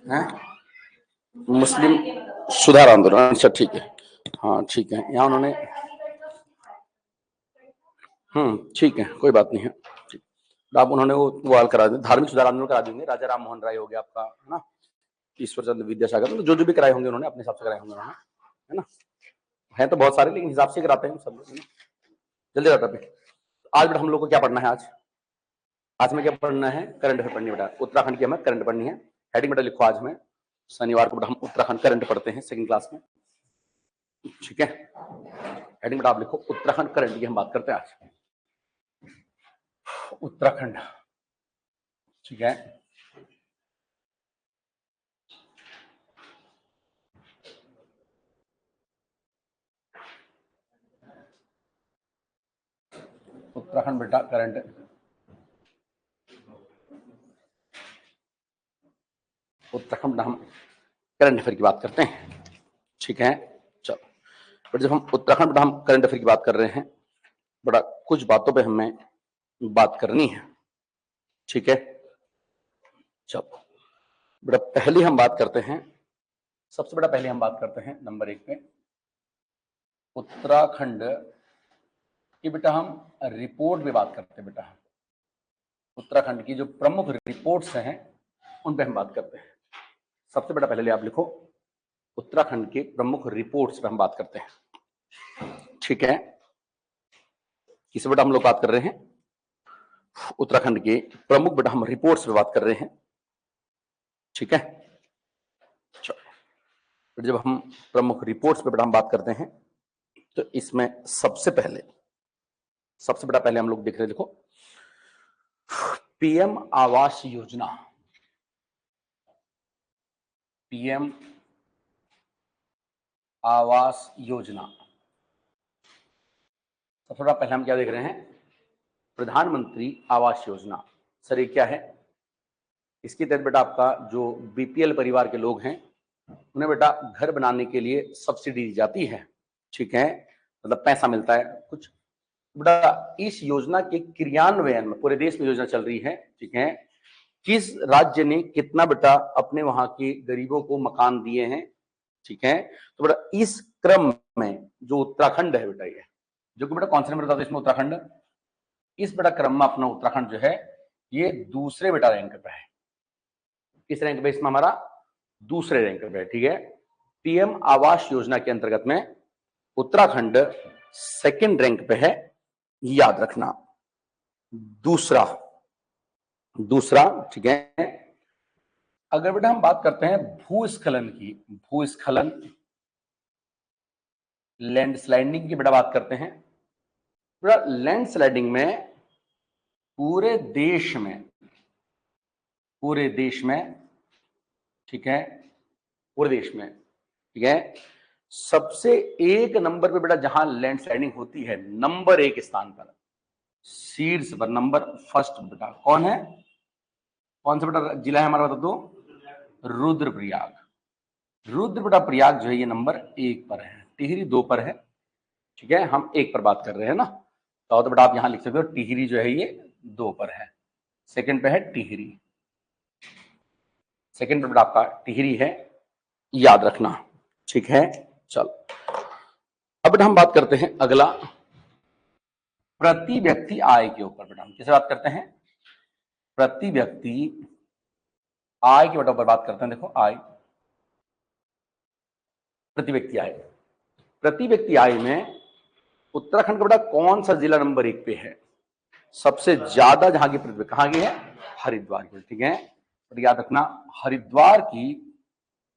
हैं मुस्लिम सुधार आंदोलन, अच्छा ठीक है, हाँ ठीक है, यहाँ उन्होंने ठीक है, कोई बात नहीं है, ठीक। आप उन्होंने वो हाल करा दें, धार्मिक सुधार आंदोलन करा देंगे, राजा राम मोहन राय हो गया आपका, है ना, ईश्वर चंद्र विद्यासागर, तो जो भी कराए होंगे उन्होंने अपने हिसाब से कराए होंगे उन्होंने, है ना, है तो बहुत सारे, लेकिन हिसाब से कराते हैं सब लोग, जल्दी आता पे। आज बेटा हम लोग को क्या पढ़ना है आज में क्या पढ़ना है, करंट अफेयर पढ़नी बेटा, उत्तराखंड की हमें करंट पढ़नी है। हेडिंग बेटा लिखो, आज में शनिवार को बेटा हम उत्तराखंड करंट पढ़ते हैं सेकंड क्लास में, ठीक है। हेडिंग बेटा आप लिखो, उत्तराखंड करंट की हम बात करते हैं आज, उत्तराखंड, ठीक है। उत्तराखंड बेटा करंट, उत्तराखंड हम करंट अफेयर की बात करते हैं, ठीक है। चलो बट जब हम उत्तराखंड बेटा हम करंट अफेयर की बात कर रहे हैं बड़ा, कुछ बातों पे हमें बात करनी है, ठीक है। चलो बेटा पहली हम बात करते हैं, सबसे बड़ा पहले हम बात करते हैं नंबर 1 पे उत्तराखंड की बेटा हम रिपोर्ट में बात करते हैं बेटा, उत्तराखंड की जो प्रमुख रिपोर्ट्स हैं उन पे हम बात करते हैं। सबसे बड़ा पहले आप लिखो, उत्तराखंड के प्रमुख रिपोर्ट्स पे हम बात करते हैं, ठीक है। किस बेटा हम लोग बात कर रहे हैं, उत्तराखंड के प्रमुख बेटा हम रिपोर्ट्स पे बात कर रहे हैं, ठीक है। चलो जब हम प्रमुख रिपोर्ट्स पे बेटा हम बात करते हैं तो इसमें सबसे बड़ा पहले हम लोग देख रहे हैं, देखो पीएम आवास योजना, पीएम आवास योजना, सबसे बड़ा पहले हम क्या देख रहे हैं, प्रधानमंत्री आवास योजना। सर ये क्या है, इसके तहत बेटा आपका जो बीपीएल परिवार के लोग हैं उन्हें बेटा घर बनाने के लिए सब्सिडी दी जाती है, ठीक है, मतलब पैसा मिलता है कुछ बेटा। इस योजना के क्रियान्वयन में पूरे देश में योजना चल रही है, ठीक है। किस राज्य ने कितना बेटा अपने वहां के गरीबों को मकान दिए हैं, ठीक है, तो बेटा इस क्रम में जो उत्तराखंड है बेटा, ये जो कि बेटा कौन से नंबर बताते इसमें, उत्तराखंड, इस बेटा क्रम में अपना उत्तराखंड जो है ये दूसरे बेटा रैंक पे है। किस रैंक पे इसमें हमारा, दूसरे रैंक पे है, ठीक है। पीएम आवास योजना के अंतर्गत में उत्तराखंड सेकंड रैंक पे है, याद रखना, दूसरा, ठीक है। अगर बेटा हम बात करते हैं भूस्खलन की, भूस्खलन लैंडस्लाइडिंग की बेटा बात करते हैं, बेटा लैंडस्लाइडिंग में पूरे देश में, ठीक है, पूरे देश में, ठीक है, सबसे एक नंबर पे बेटा जहां लैंडस्लाइडिंग होती है, नंबर 1 स्थान पर, शीर्ष पर, नंबर फर्स्ट बेटा कौन है, कौन सा बेटा जिला है हमारा, बता दो, रुद्रप्रयाग। रुद्रप्रयाग जो है ये नंबर 1 पर है, टिहरी 2 पर है, ठीक है, हम 1 पर बात कर रहे हैं ना, तो बेटा आप यहां लिख सकते हो टिहरी जो है ये 2 पर है, सेकंड पे है टिहरी, सेकंड पे बेटा आपका टिहरी है, याद रखना, ठीक है। चलो अब बेटा हम बात करते हैं अगला, प्रति व्यक्ति आय के ऊपर। बेटा हम किसे बात करते हैं, प्रति व्यक्ति आय के ऊपर बात करते हैं। देखो आय, प्रति व्यक्ति आय, प्रति व्यक्ति आय में उत्तराखंड का बेटा कौन सा जिला नंबर 1 पे है, सबसे ज्यादा जहां की पृथ्वी कहां की है, हरिद्वार की, ठीक है। तो याद रखना हरिद्वार की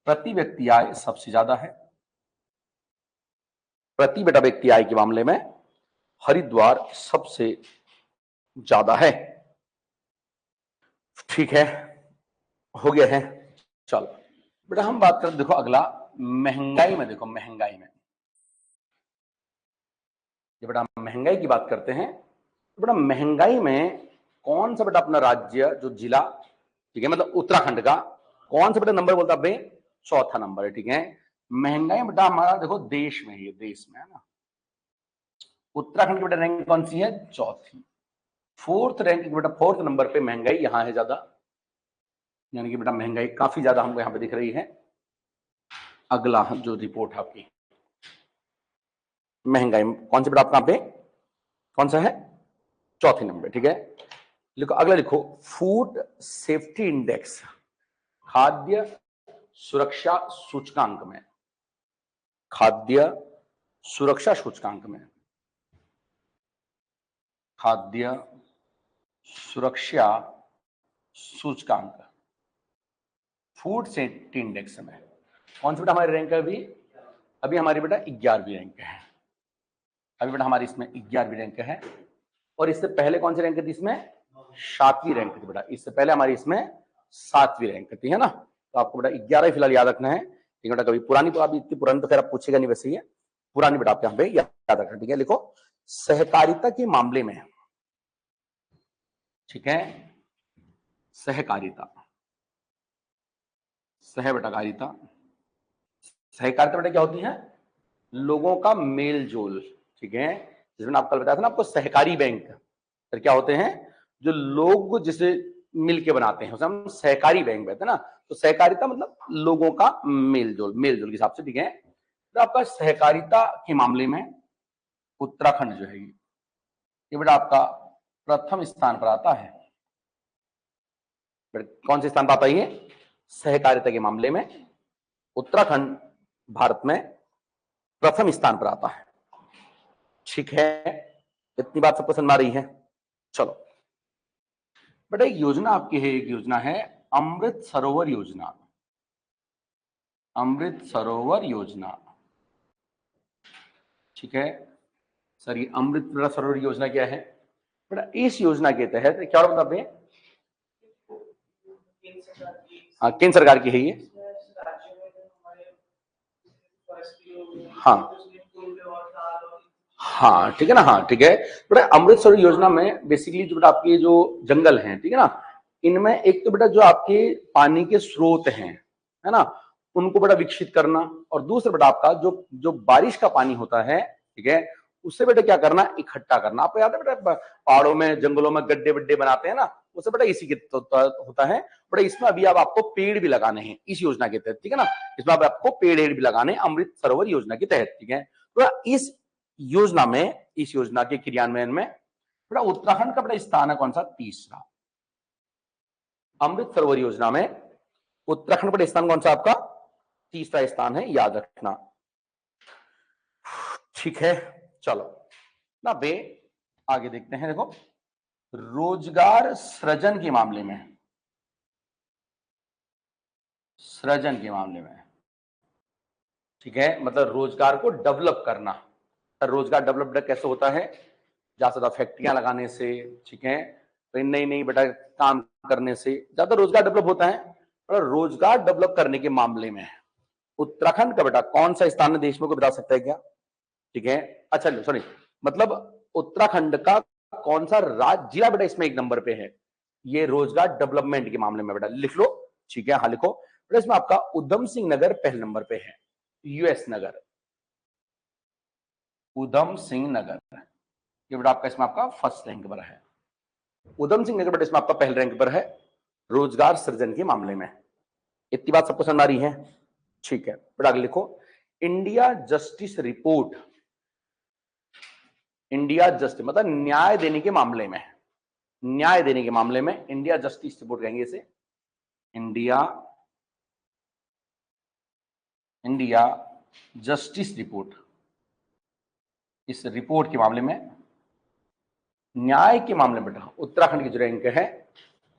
प्रति व्यक्ति आय सबसे ज्यादा है, प्रति बेटा व्यक्ति आय के मामले में हरिद्वार सबसे ज्यादा है, ठीक है, हो गया है। चलो बेटा हम बात करें, देखो अगला महंगाई में, देखो महंगाई में, जब बेटा हम महंगाई की बात करते हैं तो बेटा महंगाई में कौन सा बेटा अपना राज्य जो जिला, ठीक है, मतलब उत्तराखंड का कौन सा बेटा नंबर बोलता है, चौथा नंबर है, ठीक है। महंगाई बेटा हमारा देखो देश में, ये देश में है ना, उत्तराखंड की बेटा रैंक कौन सी है, चौथी, फोर्थ रैंक बेटा, फोर्थ नंबर पे महंगाई यहां है ज्यादा, यानी कि बेटा महंगाई काफी ज्यादा हमको यहाँ पे दिख रही है। अगला जो रिपोर्ट आपकी महंगाई कौन से बेटा आपका यहाँ पे कौन सा है, चौथे नंबर, ठीक है। लिखो अगला, लिखो फूड सेफ्टी इंडेक्स, खाद्य सुरक्षा सूचकांक में, खाद्य सुरक्षा सूचकांक में, खाद्य सुरक्षा सूचकांक, फूड सेफ्टी इंडेक्स में कौन सा बेटा हमारी रैंक है अभी हमारी बेटा 11वीं रैंक है। अभी बेटा हमारी इसमें 11वीं रैंक है, और इससे पहले कौन सी रैंक थी इसमें, 7वीं रैंक थी बेटा। इससे पहले हमारी इसमें 7वीं रैंक थी, है ना। तो आपको बेटा 11 फिलहाल याद रखना है, ठीक है बेटा। कभी पुरानी, तो अभी इतनी पुरानी तो खैर आप पूछेगा नहीं, वैसे ही है पुरानी बेटा आप यहाँ पे याद रखना, ठीक है। लिखो सहकारिता के मामले में, ठीक है, सहकारिता, सहबेटाकारिता, सहकारिता बेटा क्या होती है, लोगों का मेल जोल, ठीक है। जिसमें आपको बताया था ना आपको सहकारी बैंक, फिर क्या होते हैं जो लोग जिसे मिलके बनाते हैं उसे हम सहकारी बैंक कहते हैं ना। तो सहकारिता मतलब लोगों का मेल जोल के हिसाब से, ठीक है। तो आपका सहकारिता के मामले में उत्तराखंड जो है ये बेटा आपका प्रथम स्थान पर आता है। कौन से स्थान पर आता है ये, सहकारिता के मामले में उत्तराखंड भारत में प्रथम स्थान पर आता है, ठीक है। इतनी बात सबको समझ आ रही है। चलो बेटा एक योजना आपकी है, एक योजना है अमृत सरोवर योजना, अमृत सरोवर योजना, ठीक है सर। ये अमृत सरोवर योजना क्या है बेटा, इस योजना के तहत क्या बताते हैं, हाँ केंद्र सरकार की है ये, हाँ हाँ ठीक है ना, हाँ ठीक है बेटा। अमृत सरोवर योजना में बेसिकली जो बेटा आपके जो जंगल हैं, ठीक है ना, इनमें एक तो बेटा जो आपके पानी के स्रोत हैं, है ना, उनको बेटा विकसित करना, और दूसरा बेटा आपका जो जो बारिश का पानी होता है, ठीक है, उससे बेटा क्या करना, इकट्ठा करना। आपको याद है बेटा पहाड़ों में जंगलों में गड्ढे वड्ढे बनाते हैं ना, उससे बेटा इसी के होता है बेटा। इसमें अभी अब आपको पेड़ भी लगाने हैं इस योजना के तहत, ठीक है ना। इसमें अब आपको पेड़ भी लगाने अमृत सरोवर योजना के तहत, ठीक है। तो इस योजना में, इस योजना के क्रियान्वयन में बेटा उत्तराखंड का बेटा स्थान है कौन सा, तीसरा। अमृत सरोवर योजना में उत्तराखंड का स्थान कौन सा आपका, तीसरा स्थान है, याद रखना, ठीक है। चलो ना बे आगे देखते हैं। देखो रोजगार सृजन के मामले में, सृजन के मामले में, ठीक है, मतलब रोजगार को डेवलप करना। रोजगार डेवलप कैसे होता है, ज्यादा फैक्ट्रियां लगाने से, ठीक है, तो नई नई बेटा काम करने से ज्यादा रोजगार डेवलप होता है। और रोजगार डेवलप करने के मामले में उत्तराखंड का बेटा कौन सा स्थान है देश में, को बता सकता है क्या, ठीक है। अच्छा सॉरी, मतलब उत्तराखंड का कौन सा राज्य जिला बेटा इसमें एक नंबर पे है, ये रोजगार डेवलपमेंट के मामले में बेटा लिख लो, ठीक है। हाँ लिखो बेटा, इसमें आपका उधम सिंह नगर पहले नंबर पे है, यूएस नगर, उधम सिंह नगर ये बेटा आपका इसमें आपका फर्स्ट रैंक पर है। उधम सिंह नगर बेटा इसमें आपका पहले रैंक पर है रोजगार सृजन के मामले में। इतनी बात सबको समझ आ रही है, ठीक है बेटा। आगे लिखो India justice report, India justice मतलब न्याय देने के मामले में, न्याय देने के मामले में इंडिया जस्टिस रिपोर्ट कहेंगे इसे, इंडिया, इंडिया जस्टिस रिपोर्ट। इस रिपोर्ट के मामले में, न्याय के मामले में बेटा उत्तराखंड की जो रैंक है,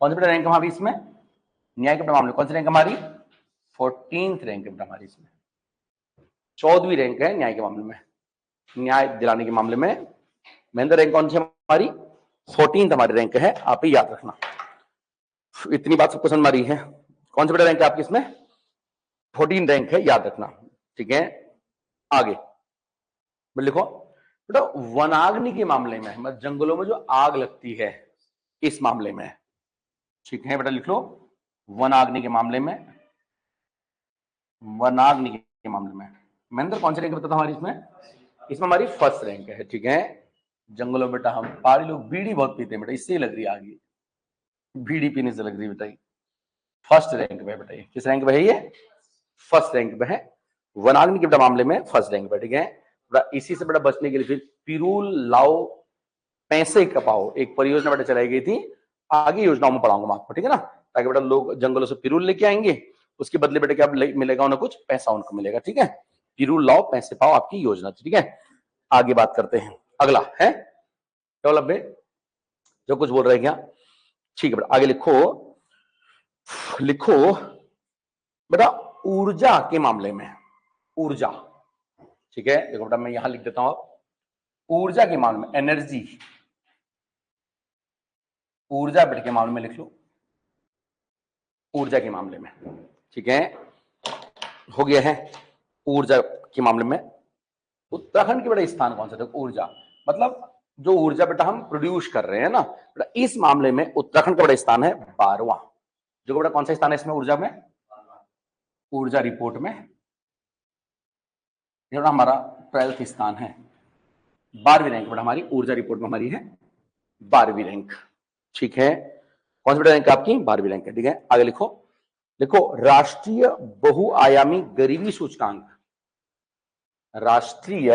कौन सी बेटा रैंक हमारी इसमें, न्याय के मामले कौन सी रैंक हमारी, 14th रैंक बेटा हमारी इसमें, 14वीं रैंक है न्याय के मामले में, न्याय दिलाने के मामले में महेंद्र रैंक कौन सी हमारी, 14th हमारी रैंक है, आप ही याद रखना। इतनी बात सबको समझ आ रही है। कौन सी बेटा रैंक है आपकी इसमें, 14 रैंक है, याद रखना, ठीक है। आगे लिखो बेटा वनाग्नि के मामले में, मतलब जंगलों में जो आग लगती है इस मामले में, ठीक है बेटा लिख लो वनाग्नि के मामले में, वनाग्नि के मामले में महेंद्र कौन सी रैंक बताता हमारी इसमें, इसमें हमारी फर्स्ट रैंक है, ठीक है। जंगलों में बेटा हम पहाड़ी लोग बीड़ी बहुत पीते हैं बेटा, इससे ही लग रही है आगे, बीड़ी पीने से लग रही है बेटा। फर्स्ट रैंक पे बेटा, ये किस रैंक पे है? ये फर्स्ट रैंक पे है वनाग्नि के बेटा मामले में, फर्स्ट रैंक पे। ठीक है बेटा, इसी से बेटा बचने के लिए फिर पिरूल लाओ पैसे कपाओ एक परियोजना बेटा चलाई गई थी, आगे योजनाओं में पढ़ाऊंगा मैं आपको, ठीक है ना, ताकि बेटा लोग जंगलों से पिरूल लेके आएंगे, उसके बदले बेटा क्या मिलेगा उन्हें? कुछ पैसा उनको मिलेगा। ठीक है, पिरूल लाओ पैसे पाओ आपकी योजना। ठीक है, आगे बात करते हैं। अगला है क्या बोला जो कुछ बोल रहे हैं क्या? ठीक है बेटा, आगे लिखो लिखो बेटा ऊर्जा के मामले में, ऊर्जा। ठीक है, देखो बेटा मैं यहां लिख देता हूं, ऊर्जा के मामले में एनर्जी, ऊर्जा बेटा के मामले में लिख लो, ऊर्जा के मामले में। ठीक है, हो गया है ऊर्जा के मामले में। उत्तराखंड के बेटा स्थान कौन सा? देखो ऊर्जा मतलब जो ऊर्जा बेटा हम प्रोड्यूस कर रहे हैं ना बेटा, इस मामले में उत्तराखंड का बड़ा स्थान है 12वां। जो बेटा कौन सा स्थान है इसमें ऊर्जा में? ऊर्जा रिपोर्ट में जो हमारा 12th स्थान है, 12वीं रैंक बेटा हमारी ऊर्जा रिपोर्ट में हमारी है 12वीं रैंक। ठीक है, कौन सी बेटा रैंक आपकी? 12वीं रैंक है। ठीक है, आगे लिखो राष्ट्रीय बहुआयामी गरीबी सूचकांक, राष्ट्रीय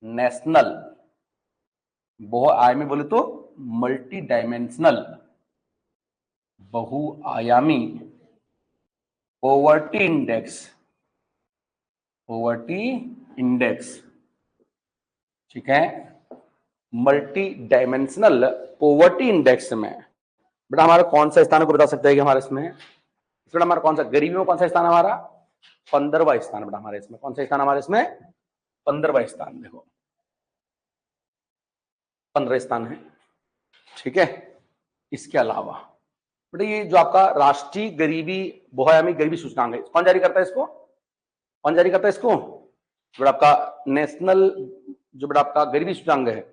नेशनल बहुआयामी बोले तो मल्टी डायमेंशनल बहुआयामी पॉवर्टी इंडेक्स, पॉवर्टी इंडेक्स। ठीक है, मल्टी डायमेंशनल पॉवर्टी इंडेक्स में बेटा हमारा कौन सा स्थान है को बता सकते हैं कि हमारे इसमें हमारा कौन सा गरीबी में कौन सा स्थान है? हमारा 15वां स्थान बेटा हमारे इसमें। कौन सा स्थान हमारे इसमें? 15वां स्थान। देखो 15 स्थान है। ठीक है, इसके अलावा बेटा ये जो आपका राष्ट्रीय गरीबी बहुआयामी गरीबी सूचकांक है, कौन जारी करता है इसको? कौन जारी करता है इसको? बेटा आपका नेशनल जो बेटा आपका गरीबी सूचकांक है,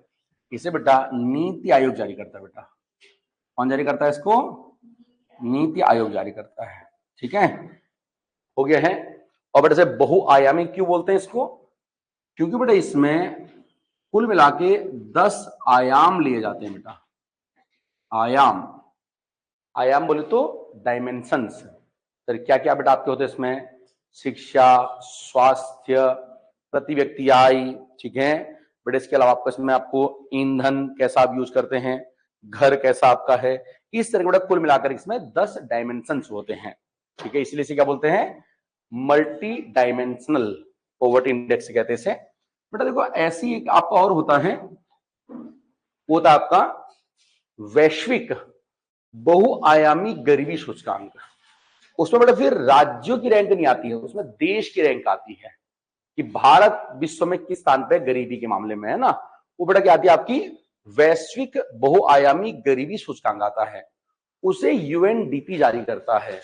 इसे बेटा नीति आयोग जारी करता है। बेटा कौन जारी करता है इसको? नीति आयोग जारी करता है। ठीक है, हो गया है। और बेटा से बहुआयामी क्यों बोलते हैं इसको? क्योंकि बेटा इसमें कुल मिला के 10 आयाम लिए जाते हैं बेटा। आयाम, आयाम बोले तो डायमेंशंस। तो क्या क्या बेटा आपके होते हैं इसमें? शिक्षा, स्वास्थ्य, प्रति व्यक्ति आय। ठीक है बेटा, इसके अलावा आपको इसमें आपको ईंधन कैसा आप यूज करते हैं, घर कैसा आपका है, इस तरह के बेटा कुल मिलाकर इसमें 10 डायमेंशंस होते हैं। ठीक है, इसलिए इसे क्या बोलते हैं? मल्टी डायमेंशनल पॉवर्टी इंडेक्स कहते हैं इसे। बेटा देखो ऐसी एक आपका और होता है, वो होता है आपका वैश्विक बहुआयामी गरीबी सूचकांक। उसमें बेटा फिर राज्यों की रैंक नहीं आती है, उसमें देश की रैंक आती है कि भारत विश्व में किस स्थान पे गरीबी के मामले में है ना। वो बेटा क्या आती है आपकी? वैश्विक बहुआयामी गरीबी सूचकांक आता है, उसे यूएनडीपी जारी करता है।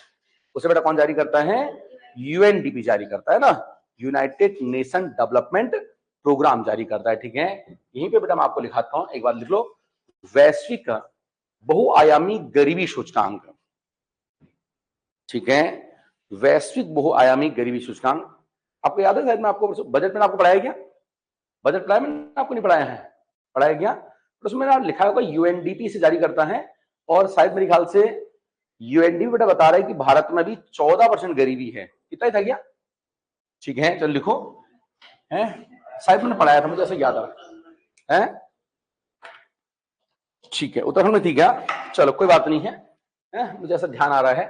उसे बेटा कौन जारी करता है? यूएनडीपी जारी करता है ना, यूनाइटेड नेशन डेवलपमेंट प्रोग्राम जारी करता है। ठीक है, यहीं पे बेटा मैं आपको लिखाता हूं, एक बार लिख लो, वैश्विक बहुआयामी गरीबी सूचकांक। ठीक है, वैश्विक बहुआयामी गरीबी सूचकांक। आपको याद है शायद मैं आपको बजट में आपको पढ़ाया गया? बजट पढ़ाया मैंने आपको? नहीं पढ़ाया है? पढ़ाया गया। तो उसमें ना लिखा होगा यूएनडीपी से जारी करता है, और शायद मेरे ख्याल से यूएनडीपी बेटा बता रहा है कि भारत में भी 14% गरीबी है। कितना ही था क्या? ठीक है, चलो लिखो, है शायद मैंने पढ़ाया था, मुझे ऐसा याद आ रहा है। ठीक है, उत्तराखंड में थी क्या? चलो कोई बात नहीं है, मुझे ऐसा ध्यान आ रहा है।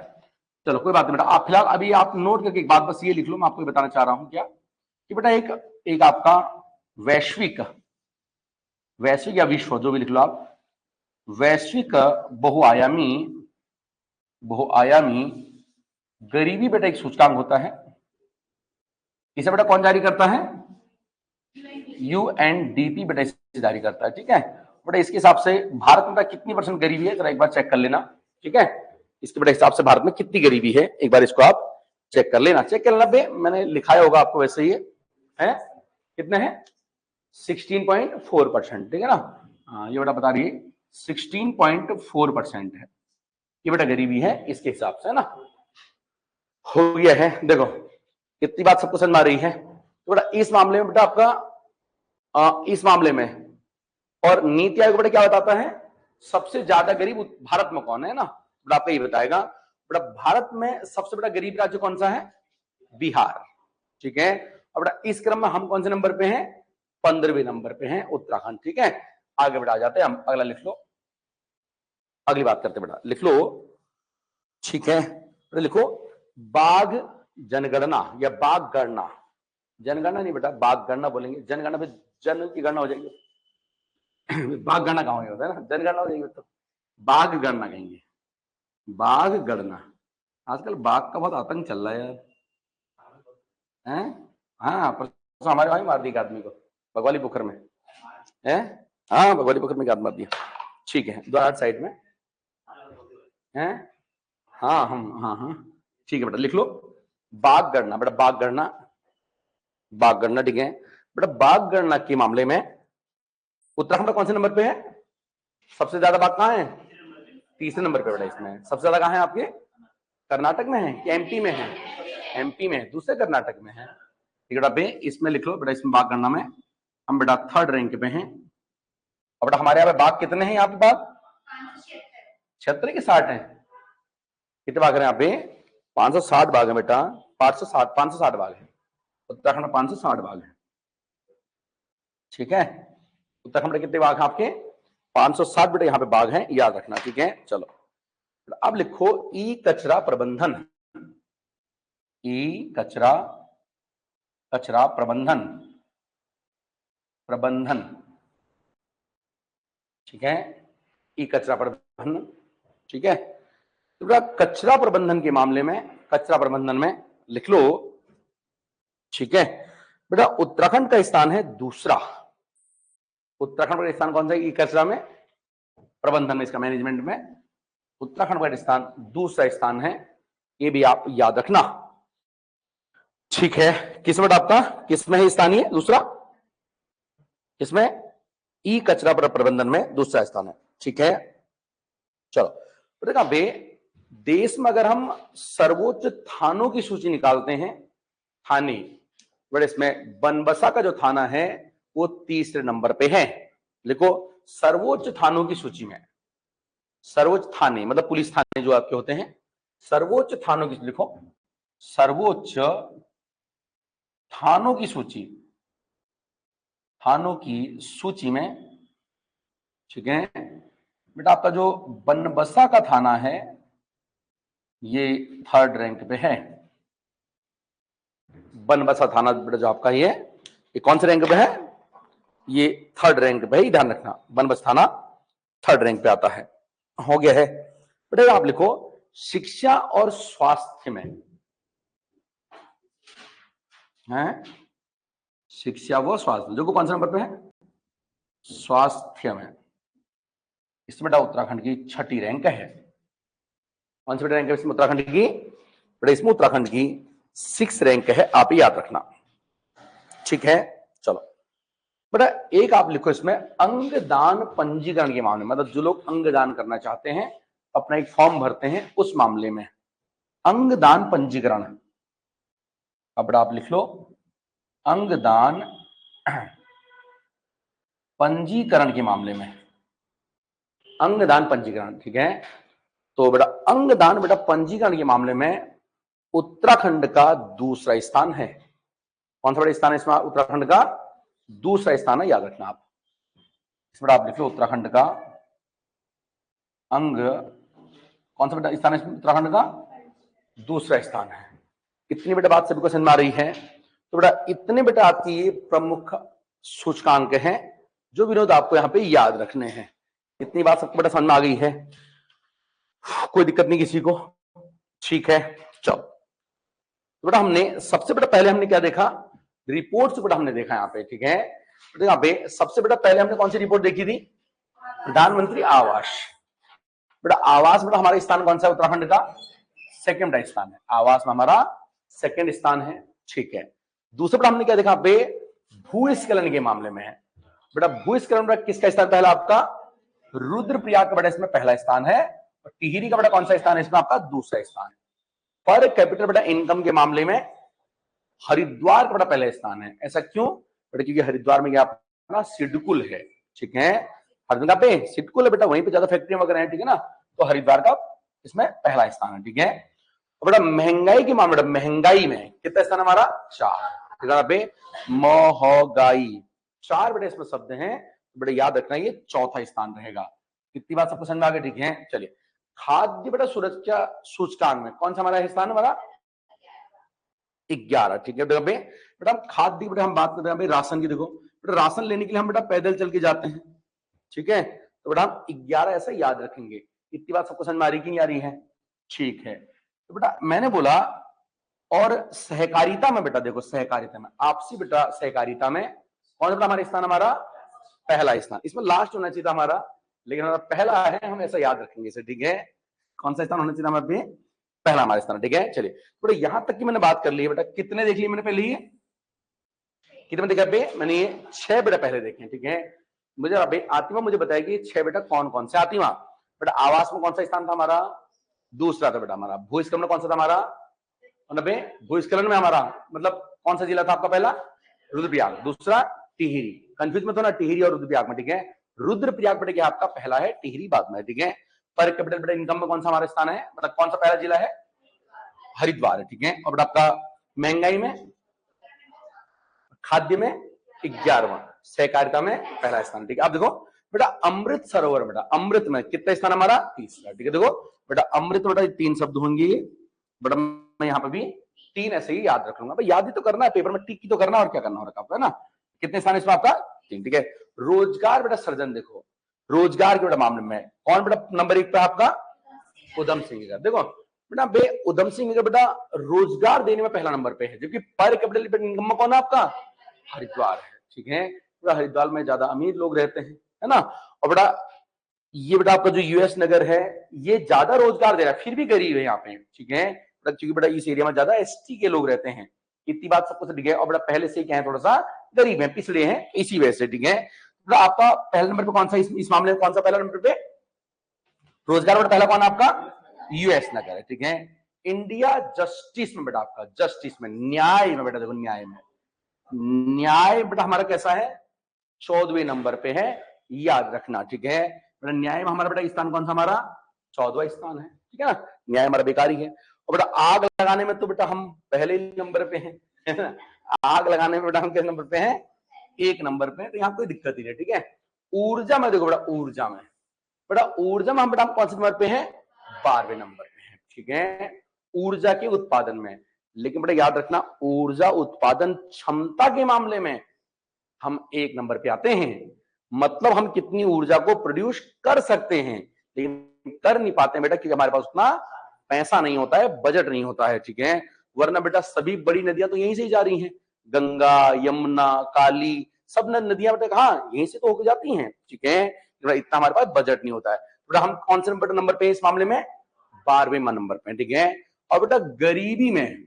चलो कोई बात नहीं बेटा, आप फिलहाल अभी आप नोट करके एक बात बस ये लिख लो, मैं आपको बताना चाह रहा हूं क्या कि बेटा एक आपका वैश्विक या विश्व जो भी लिख लो आप, वैश्विक बहुआयामी गरीबी बेटा एक सूचकांक होता है। इसे बेटा कौन जारी करता है? यूएनडीपी बेटा इसे जारी करता है। ठीक है बेटा, इसके हिसाब से भारत में कितनी % गरीबी है जरा एक बार चेक कर लेना। ठीक है, इसके बेटा हिसाब से भारत में कितनी गरीबी है एक बार इसको आप चेक कर लेना। चेक कर लेना बे, मैंने लिखाया होगा आपको वैसे ही है। कितने हैं? 16.4%। ठीक है ना, हाँ ये बेटा बता रही है 16.4% है ये बेटा गरीबी है इसके हिसाब से, है ना। हो गया है, देखो इतनी बात सबको समझ में आ रही है। तो बेटा इस मामले में बेटा आपका इस मामले में और नीति आयोग बेटा क्या बताता है? सबसे ज्यादा गरीब भारत में कौन है ना, बड़ा आपका ये बताएगा। बड़ा भारत में सबसे बड़ा गरीब राज्य कौन सा है? बिहार। ठीक है, अब बड़ा इस क्रम में हम कौन से नंबर पे हैं? 15वें नंबर पे हैं उत्तराखंड। ठीक है, आगे बढ़ा जाते हैं हम, अगला लिख लो, अगली बात करते बेटा, लिख लो। ठीक है, तो लिखो बाघ जनगणना या बाघ गणना, जनगणना नहीं बेटा, बाघ गणना बोलेंगे, जनगणना पे जन की गणना हो जाएगी, बाघ गणना कहां होता है ना, जनगणना हो जाएगी, तो बाघ गणना कहेंगे, बाघ गणना। आजकल बाघ का बहुत आतंक चल रहा है यार, हैं? हाँ, परसों हमारे वहां मार दिया आदमी को भगवाली पोखर में, है? हाँ, भगवाली पोखर में गाद मार दिया। ठीक है, द्वारा साइड में हैं? हाँ हम, हाँ हाँ, ठीक है बेटा, लिख लो बाघ गणना। बेटा बाघ गणना, बाघ गणना, ठीक है बेटा। बाघ गणना के मामले में उत्तराखंड कौन से नंबर पे है? सबसे ज्यादा बाघ कहाँ है? तीसरे नंबर पे बेटा। इसमें सबसे ज्यादा कहाँ है आपके? कर्नाटक में है कि एमपी में है? एमपी में है, दूसरे कर्नाटक में है। ठीक है बेटा, इसमें लिख लो बेटा, इसमें बाघ गणना में हम बेटा 3rd रैंक पे हैं। और बेटा हमारे यहाँ पे बाघ कितने हैं? यहाँ पे बाघ 76 के 60 है। कितने बाघ हैं यहाँ पे? 560 बाघ है बेटा, 560 बाघ है उत्तराखंड में, 560 बाघ है। ठीक है, उत्तराखंड में कितने बाघ हैं आपके? 560 बेटा यहाँ पे बाघ हैं, याद रखना। ठीक है, चलो अब लिखो ई कचरा प्रबंधन, ई कचरा, कचरा प्रबंधन, प्रबंधन। ठीक है, ई कचरा प्रबंधन। ठीक है, तो बेटा कचरा प्रबंधन के मामले में, कचरा प्रबंधन में लिख लो। ठीक है बेटा, उत्तराखंड का स्थान है दूसरा। उत्तराखंड का स्थान कौन सा है ई कचरा में, प्रबंधन में, इसका मैनेजमेंट में उत्तराखंड का स्थान दूसरा स्थान है, ये भी आप याद रखना। ठीक है, किस बेटा आपका किसमें है स्थानीय दूसरा? किसमें? ई कचरा प्रबंधन में दूसरा स्थान है। ठीक है, चलो देखा बे, देश में अगर हम सर्वोच्च थानों की सूची निकालते हैं, थाने, बड़े इसमें बनबसा का जो थाना है वो तीसरे नंबर पे है। लिखो सर्वोच्च थानों की सूची में, सर्वोच्च थाने मतलब पुलिस थाने जो आपके होते हैं, सर्वोच्च थानों की, लिखो सर्वोच्च थानों की सूची, थानों की सूची में। ठीक है बेटा, आपका जो बनबसा का थाना है ये 3rd रैंक पे है। बनबसा थाना बेटा जो आपका ये कौन से रैंक पे है? ये 3rd रैंक पे है, ध्यान रखना, बनबसा थाना 3rd रैंक पे आता है। हो गया है बेटा, आप लिखो शिक्षा और स्वास्थ्य में है, शिक्षा व स्वास्थ्य जो कौन से नंबर पे है? स्वास्थ्य में। इसमें बेटा उत्तराखंड की 6ठी रैंक है। कौन सी रैंक है इसमें उत्तराखंड की? बेटा इसमें उत्तराखंड की 6 रैंक है, आप याद रखना। ठीक है, चलो बेटा एक आप लिखो इसमें अंगदान पंजीकरण के मामले में, मतलब जो लोग अंगदान करना चाहते हैं अपना एक फॉर्म भरते हैं उस मामले में अंगदान पंजीकरण। अब बेटा आप लिख लो अंगदान पंजीकरण के मामले में, अंगदान पंजीकरण। ठीक है, तो बेटा अंगदान बेटा पंजीकरण के मामले में उत्तराखंड का दूसरा स्थान है। कौन सा बड़ा स्थान है इसमें? उत्तराखंड का दूसरा स्थान है, याद रखना आप। इसमें आप लिख लो उत्तराखंड का अंग, कौन सा बेटा स्थान है इसमें? उत्तराखंड का दूसरा स्थान है। इतनी बेटा बात सभी को समझ में आ रही है? तो बेटा इतने बेटा आपकी ये प्रमुख सूचकांक हैं जो विनोद आपको यहाँ पे याद रखने हैं। इतनी बात सबको बेटा समझ में आ गई है? कोई दिक्कत नहीं किसी को? ठीक है, चलो तो बेटा हमने सबसे बेटा पहले हमने क्या देखा? रिपोर्ट से बेटा हमने देखा यहाँ पे। ठीक है, तो यहाँ पे सबसे बेटा पहले हमने कौन सी रिपोर्ट देखी थी? प्रधानमंत्री आवास। बेटा आवास बेटा हमारा स्थान कौन सा है? उत्तराखंड का 2nd स्थान है, आवास में हमारा 2nd स्थान है। ठीक है, दूसरा बेटा हमने क्या देखा पे? भूस्खलन के मामले में है बेटा, भूस्खलन बेटा किसका स्थान पहला? आपका रुद्रप्रयाग का बेटा इसमें पहला स्थान है, और टिहरी का बेटा कौन सा स्थान है इसमें? आपका दूसरा स्थान है। पर कैपिटल बेटा इनकम के मामले में हरिद्वार का बेटा पहला स्थान है। ऐसा क्यों बेटा? क्योंकि हरिद्वार में क्या अपना सिडकुल है। ठीक है, हरिद्वार पे सिडकुल है बेटा, वहीं पे ज्यादा फैक्ट्री वगैरह है। ठीक है ना, तो हरिद्वार का इसमें पहला स्थान है, ठीक है। और बेटा महंगाई के मामले, बेटा महंगाई में कितना स्थान हमारा 4, ठीक है बे, महंगाई 4 बेटा इसमें शब्द हैं, बेटा याद रखना ये चौथा स्थान रहेगा। कितनी बात सबको समझ में आ गई, ठीक है। चलिए खाद्य बेटा सुरक्षा सूचकांक में कौन सा हमारा स्थान हमारा 11, ठीक है बेटा। बेटा हम खाद्य बेटा हम बात करते हैं राशन की, देखो बेटा राशन लेने के लिए हम बेटा पैदल चल के जाते हैं, ठीक है। तो बेटा हम 11 ऐसा याद रखेंगे। इतनी बात सबको समझ में आ रही कि नहीं आ रही है, ठीक है। तो बेटा मैंने बोला और सहकारिता में बेटा देखो, सहकारिता में आपसी बेटा सहकारिता में कौन सा बेटा हमारा स्थान हमारा पहला स्थान। इसमें लास्ट होना चाहिए था हमारा, लेकिन हमारा पहला है, हम ऐसा याद रखेंगे इसे, ठीक है। कौन सा स्थान होना चाहिए हमारे पहला हमारा स्थान, ठीक है। चलिए बेटा यहां तक की मैंने बात कर ली है बेटा, कितने देख लिए मैंने पहले ये, कितने देखा बे मैंने ये 6 बेटा पहले देखे, ठीक है। मुझे अभी आतिमा मुझे बताएगी 6 बेटा कौन कौन से। आतिमा बेटा आवास में कौन सा स्थान था हमारा, दूसरा था बेटा हमारा। भूस्खलन में कौन सा था हमारा, भूस्खलन में हमारा मतलब कौन सा जिला था आपका पहला, रुद्रप्रयाग, दूसरा टिहरी। कंफ्यूज मत होना टिहरी और रुद्रप्रयाग में, ठीक है। रुद्रप्रयाग बेटा आपका पहला है, टिहरी बाद में, ठीक है। पर कैपिटल बेटा इनकम में कौन सा हमारा स्थान है, मतलब कौन सा पहला जिला है, हरिद्वार है, ठीक है। और बेटा आपका महंगाई में, खाद्य में 11वां, सहकारिता में पहला स्थान, ठीक है। अब देखो बेटा अमृत सरोवर, बेटा अमृत में कितना स्थान हमारा, तीसरा, ठीक है। देखो बेटा अमृत बेटा 3 शब्द होंगे बेटा, मैं यहाँ पे भी 3 ऐसे ही याद रख लूंगा भाई, याद ही तो करना है पेपर में, टिक ही तो करना और क्या करना हो रखा है ना। कितने स्थान इसमें आपका 3, ठीक है। रोजगार बेटा सृजन, देखो रोजगार के बेटा मामले में कौन बेटा नंबर 1 पे आपका, उधम सिंह। देखो बेटा बे उधम सिंह का बेटा रोजगार देने में पहला नंबर पे है, जबकि पर कैपिटल इनकम में कौन है आपका, हरिद्वार है, ठीक है। बेटा हरिद्वार में ज्यादा अमीर लोग रहते हैं, है ना। और बेटा ये बेटा आपका जो यूएस नगर है ये ज्यादा रोजगार दे रहा है, फिर भी गरीब है यहाँ पे, ठीक है। क्योंकि बेटा इस एरिया में ज्यादा एसटी के लोग रहते हैं, इतनी बात सबको ठीक है। और बेटा पहले से क्या है, थोड़ा सा गरीब है, पिछड़े हैं, इसी वजह से, ठीक है। बेटा आपका पहले नंबर पे कौन सा, इस मामले में कौन सा पहला नंबर पे रोजगार बेटा पहला कौन आपका, यूएस नगर है, ठीक है। इंडिया जस्टिस में बेटा आपका, जस्टिस में न्याय में बेटा देखो, न्याय में, न्याय बेटा हमारा कैसा है, 14वें नंबर पे है, याद रखना, ठीक है। बेटा न्याय में हमारा बेटा स्थान कौन सा हमारा 14वां स्थान है, ठीक है ना। न्याय हमारा बेकारी है। और बेटा आग लगाने में तो बेटा हम पहले ही नंबर पे हैं, है ना। आग लगाने में बेटा हम किस नंबर पे हैं, 1 नंबर पे, तो यहाँ कोई दिक्कत ही नहीं, ठीक है। ऊर्जा में देखो बेटा, ऊर्जा में बेटा, ऊर्जा में हम बेटा कौन से नंबर पे हैं, 12वें नंबर पे हैं, ठीक है। ऊर्जा के उत्पादन में, लेकिन बेटा याद रखना ऊर्जा उत्पादन क्षमता के मामले में हम 1 नंबर पे आते हैं, मतलब हम कितनी ऊर्जा को प्रोड्यूस कर सकते हैं, लेकिन कर नहीं पाते हैं बेटा, क्योंकि हमारे पास उतना पैसा नहीं होता है, बजट नहीं होता है, ठीक है। वरना बेटा सभी बड़ी नदियां तो यहीं से ही जा रही हैं, गंगा यमुना काली, सब नदियां बेटा कहाँ यहीं से तो होकर जाती हैं, ठीक है। इतना हमारे पास बजट नहीं होता है। बेटा हम कौन से नंबर पे इस मामले में, 12वें नंबर पे, ठीक है। और बेटा गरीबी में,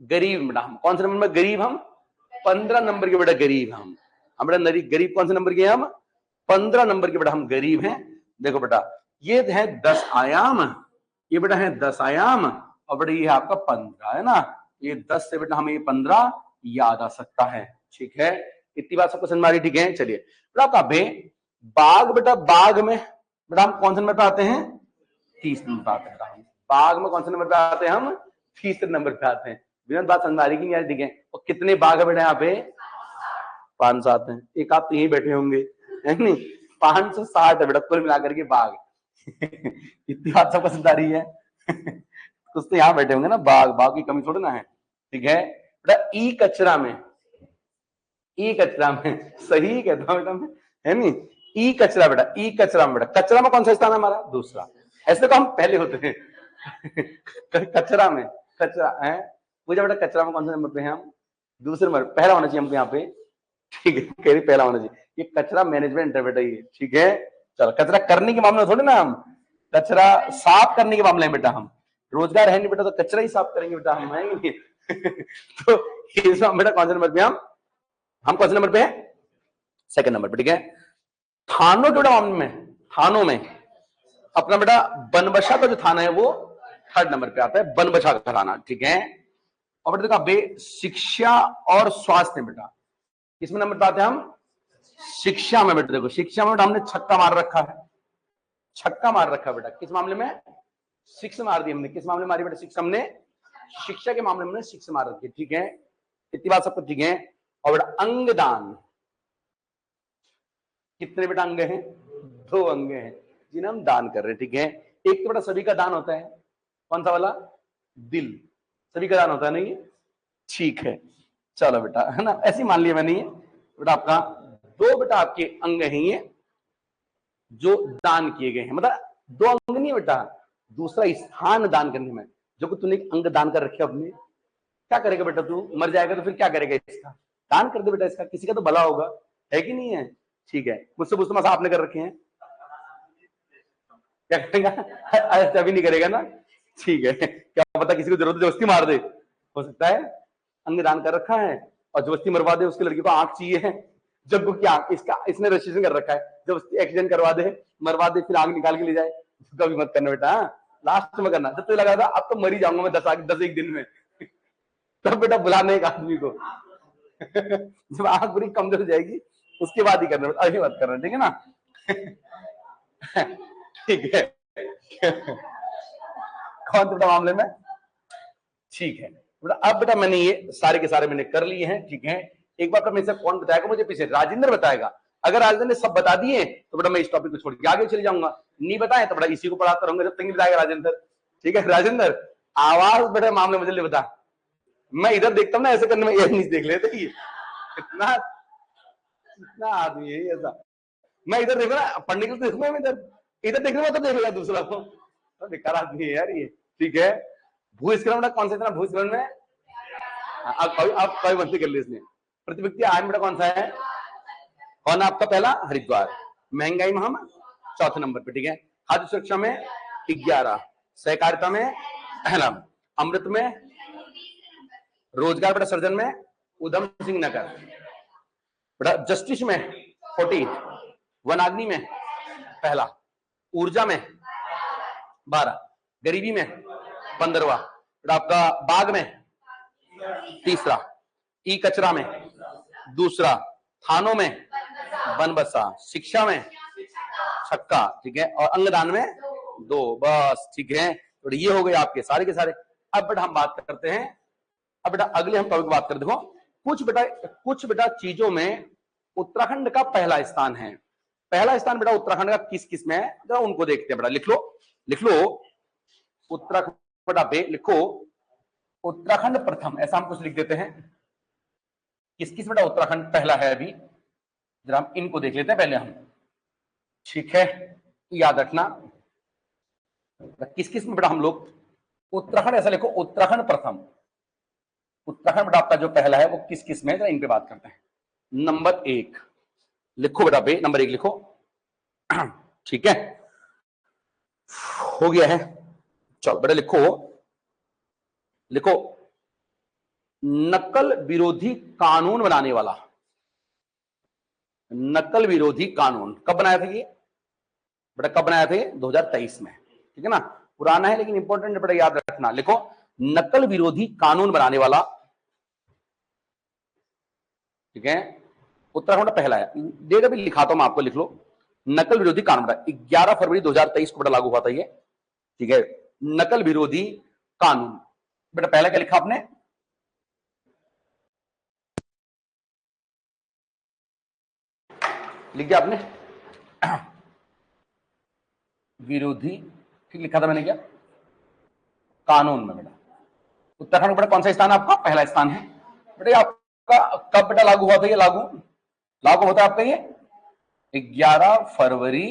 गरीब बेटा हम कौन से नंबर में, गरीब हम 15 नंबर के बेटा गरीब हम बेटा गरीब कौन से नंबर के हम, 15 नंबर के बेटा हम गरीब हैं। देखो बेटा ये है 10 आयाम, ये बेटा है 10 आयाम, और बेटा ये है आपका 15, है ना। ये 10 से बेटा हमें ये 15 याद आ सकता है, ठीक है। इतनी बात सबको समझ में आ रही, ठीक है। चलिए बेटा आपका बाघ, बेटा बाघ में बेटा हम कौन से नंबर पे आते हैं, 30 नंबर पे आते हैं। बाघ में कौन से नंबर पे आते हैं हम, 30 नंबर पे आते हैं। बिना बात समझ में आ रही कि नहीं, ठीक है। और कितने बाघ है बेटा यहाँ पे, 5-7 हैं, एक आप तो यहीं बैठे होंगे, है नहीं, 560 है बेटा कुल मिलाकर के बाघ। इतनी बात सबको समझ आ रही है। कुछ तो यहाँ बैठे होंगे ना बाघ की कमी थोड़ी ना है, ठीक है। बेटा ई कचरा में, ई कचरा में, सही कहता हूँ बेटा मैं, है नहीं। ई कचरा बेटा, ई कचरा में बेटा, कचरा में कौन सा स्थान है हमारा, दूसरा। ऐसे तो हम पहले होते हैं। कचरा में, कचरा है पूछा बेटा, कचरा में कौन से नंबर पे हैं हम, दूसरे नंबर, पहला होना चाहिए हमको यहाँ पे, ठीक है। कह रही पहला होना चाहिए, ये कचरा मैनेजमेंट है बेटा ये, ठीक है। चलो कचरा करने के मामले में थोड़ी ना हम, कचरा साफ करने के मामले में बेटा हम, रोजगार है नहीं बेटा तो कचरा ही साफ करेंगे बेटा हम, है। तो बेटा कौन से नंबर पे हम कौन से नंबर पे हैं, 2nd नंबर पे, ठीक है। थानों के बेटा मामले में, थानों में अपना बेटा बनबसा का जो थाना है वो 3rd नंबर पे आता है, बनबसा का थाना, ठीक है। और बेटा देखो शिक्षा और स्वास्थ्य बेटा किसमें नंबर पे आते हैं हम, शिक्षा में बेटा। देखो शिक्षा में बेटा हमने छक्का मार रखा है, छक्का मार रखा है बेटा, किस मामले में, 6 मार दी हमने। किस मामले मारी बेटा? 6 हमने शिक्षा के मामले में 6 मार रखी, ठीक है, इतनी बात सबको ठीक है। और बेटा अंगदान, कितने बेटा अंग हैं? 2 अंग हैं जिन्हें हम दान कर रहे हैं, ठीक है। एक तो बेटा सभी का दान होता है, कौन सा वाला? दिल, सभी का दान होता है नहीं, ठीक है, चलो बेटा, है ना, ऐसे मान लिया मैंने। ये बेटा आपका 2 बेटा आपके अंग हैं ये जो दान किए गए हैं, मतलब 2 अंग नहीं है बेटा, दूसरा स्थान दान करने में। जो कि तूने अंग दान कर रखे अपने, क्या करेगा बेटा? तू मर जाएगा तो फिर क्या करेगा? इसका दान कर दे बेटा, इसका किसी का तो भला होगा, है कि नहीं है? ठीक है, मुझसे पूछते मसा आपने कर रखे हैं, क्या करेगा? ऐसा भी नहीं करेगा ना, ठीक है, क्या पता किसी को जरूरत जबरदस्ती मार दे, हो सकता है अंग दान कर रखा है और जबरदस्ती मरवा दे, उसकी लड़की को आंख चाहिए है, जब क्या इसका इसने रजिस्ट्रेशन कर रखा है, जबरदस्ती एक्सीडेंट करवा दे, मरवा दे, फिर आंख निकाल के ले जाए, कभी मत करना बेटा, लास्ट में करना। जब तो लगा था अब तो मर ही जाऊंगा मैं 10 एक दिन में, तब बेटा बुलाने एक आदमी को जब आंख पूरी कमजोर हो जाएगी उसके बाद ही करना, अभी मत करना, ठीक है ना? ठीक है कौन बेटा मामले में, ठीक है बेटा। अब बेटा मैंने ये सारे के सारे मैंने कर लिए हैं, ठीक है। एक बार मेरे से कौन बताएगा मुझे? पीछे राजेंद्र बताएगा। अगर राजेंद्र ने सब बता दिए तो बेटा मैं इस टॉपिक को छोड़ के आगे चले जाऊंगा, नहीं बताए तो बेटा इसी को पढ़ाता रहूंगा जब तक नहीं बताएगा राजेंद्र, ठीक है। राजेंद्र आवाज बेटा मामले मुझे बता, मैं इधर देखता हूँ ना ऐसे करने में, ये नहीं देख लेते, इतना इतना आदमी है ऐसा, मैं इधर देखो ना पढ़ने के लिए देखूंगा, मैं इधर इधर देखने में तो देख लेगा दूसरा को, तो बेकार आदमी है यार ये, ठीक है। भूस्खलन बेटा कौन सा था भूस्खलन में? आप कभी बनती कर ली इसने। प्रति व्यक्ति आय बेटा कौन सा है? कौन आपका? पहला हरिद्वार। महंगाई में हम 4थे नंबर पे, ठीक है। खाद्य सुरक्षा में 11, सहकारिता में पहला, अमृत में, रोजगार बेटा सृजन में उधम सिंह नगर, बेटा जस्टिस में 14, वनाग्नि में पहला, ऊर्जा में 12, गरीबी में 15वां, आपका बाघ में 3रा, ई कचरा में 2रा, थानों में बनबसा, शिक्षा में 6, ठीक है, और अंगदान में 2, बस, ठीक है। तो ये हो गए आपके सारे के सारे। अब बेटा हम बात करते हैं, अब बेटा अगले हम टॉपिक बात करते हो, कुछ बेटा चीजों में उत्तराखंड का पहला स्थान है। पहला स्थान बेटा उत्तराखंड का किस किस में है, जरा उनको देखते हैं बेटा। लिख लो उत्तराखंड बेटा बे, लिखो उत्तराखंड प्रथम, ऐसा हम कुछ लिख देते हैं। किस किस बेटा उत्तराखंड पहला है अभी, जरा हम इनको देख लेते हैं पहले हम, ठीक है, याद रखना किस किस में बेटा हम लोग उत्तराखंड, ऐसा लिखो उत्तराखंड प्रथम। उत्तराखंड बेटा आपका जो पहला है वो किस किस में है, इन पे बात करते हैं। नंबर 1 लिखो बेटा बे, नंबर 1 लिखो, ठीक है, हो गया है। चलो बेटा लिखो नकल विरोधी कानून बनाने वाला। नकल विरोधी कानून कब बनाया था ये बेटा? कब बनाया था ये? 2023 में, ठीक है ना, पुराना है लेकिन इंपॉर्टेंट बेटा, याद रखना। लिखो नकल विरोधी कानून बनाने वाला, ठीक है, उत्तराखंड पहला है। डेट अभी लिखाता हूं मैं आपको, लिख लो नकल विरोधी कानून 11 फरवरी 2023 को बेटा लागू हुआ था ये, ठीक है, नकल विरोधी कानून। बेटा पहला क्या लिखा आपने? लिख दिया आपने विरोधी, ठीक लिखा था मैंने क्या? कानून में बेटा उत्तराखंड बेटा कौन सा स्थान है आपका? पहला स्थान है बेटा। आपका कब बेटा लागू हुआ था ये? लागू होता है आपका ये 11 फरवरी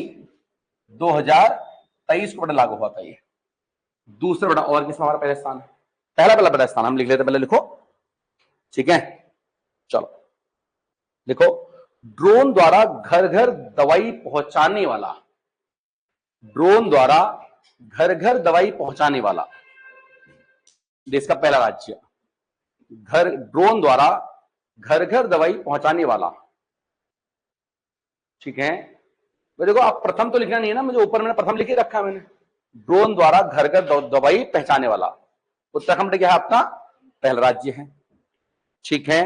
2023 को बेटा लागू हुआ था ये। दूसरा बेटा और किसमें हमारा पहला स्थान है? पहला बेटा स्थान हम लिख लेते, पहले लिखो, ठीक है। चलो लिखो ड्रोन द्वारा घर घर दवाई पहुंचाने वाला। ड्रोन द्वारा घर घर दवाई पहुंचाने वाला देश का पहला राज्य। ड्रोन द्वारा घर घर दवाई पहुंचाने वाला, ठीक है। तो देखो आप प्रथम तो लिखना नहीं है ना, मुझे ऊपर मैंने प्रथम लिखे रखा है मैंने। ड्रोन द्वारा घर घर दवाई पहुंचाने वाला उत्तराखंड क्या है आपका? पहला राज्य है, ठीक है।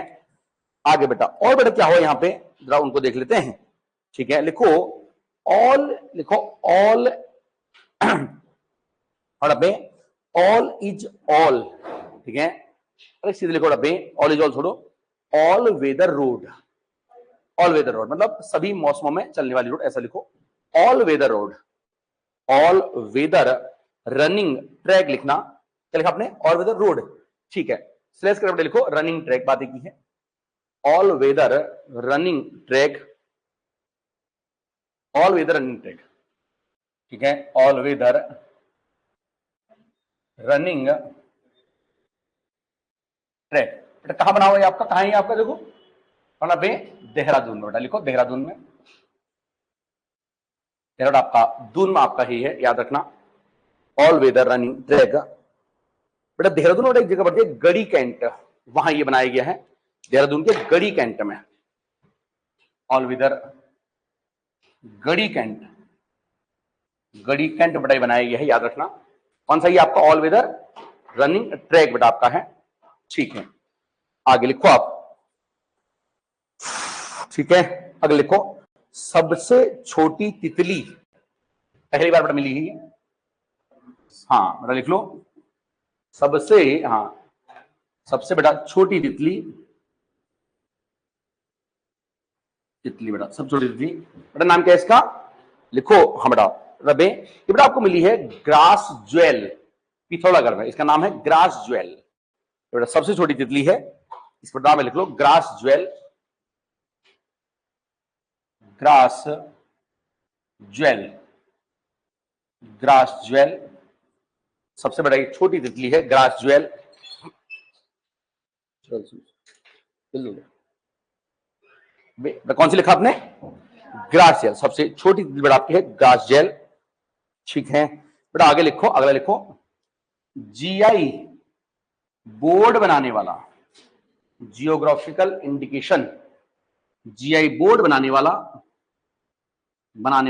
आगे बेटा और बेटा क्या हो यहां पे, जरा उनको देख लेते हैं, ठीक है। लिखो ऑल और डब्बे ऑल इज ऑल, ठीक है। अरे सीधे लिखो डब्बे, ऑल इज ऑल छोड़ो, all weather road. All weather road मतलब सभी मौसमों में चलने वाली रोड, ऐसा लिखो all weather road. All weather running track लिखना, क्या लिखा आपने? ऑल वेदर रोड, ठीक है। स्लैश करके लिखो रनिंग ट्रैक, बात एक ही है। All weather running track, all weather running track, ठीक है। ऑल वेदर रनिंग ट्रैक, बेटा कहां बना हुआ है आपका? कहां है आपका? देखो कौन पे? देहरादून में, बेटा लिखो देहरादून में। देहरादून आपका दून में आपका ही है, याद रखना। ऑल वेदर रनिंग ट्रैक, बेटा देहरादून और एक जगह पड़ती है गढ़ी कैंट, वहां ये बनाया गया है, देहरादून के गढ़ी कैंट में। ऑल वेदर गढ़ी कैंट, गढ़ी कैंट बेटा बनाया गया है, याद रखना। कौन सा ये आपका? ऑल वेदर रनिंग ट्रैक बेटा आपका है, ठीक है। आगे लिखो आप, ठीक है। अगले लिखो सबसे छोटी तितली, पहली बार बेटा मिली है, हाँ बेटा लिख लो सबसे, हाँ सबसे बेटा छोटी तितली, तितली बेटा सबसे छोटी तितली, बेटा नाम क्या है इसका? लिखो, हाँ बेटा रबे, ये बेटा आपको मिली है ग्रास ज्वेल, पिथौरागढ़ में, इसका नाम है ग्रास ज्वेल। बेटा सबसे छोटी तितली है, इस पर नाम लिख लो grass jewel, grass jewel, grass jewel, सबसे बड़ा एक छोटी तितली है ग्रास ज्वेल। कौन सी लिखा आपने? ग्रास जेल, सबसे छोटी तितली बेटा आपकी है ग्रास जेल, ठीक है। बेटा आगे लिखो, अगला लिखो जीआई बोर्ड बनाने वाला, जियोग्राफिकल इंडिकेशन, जीआई बोर्ड बनाने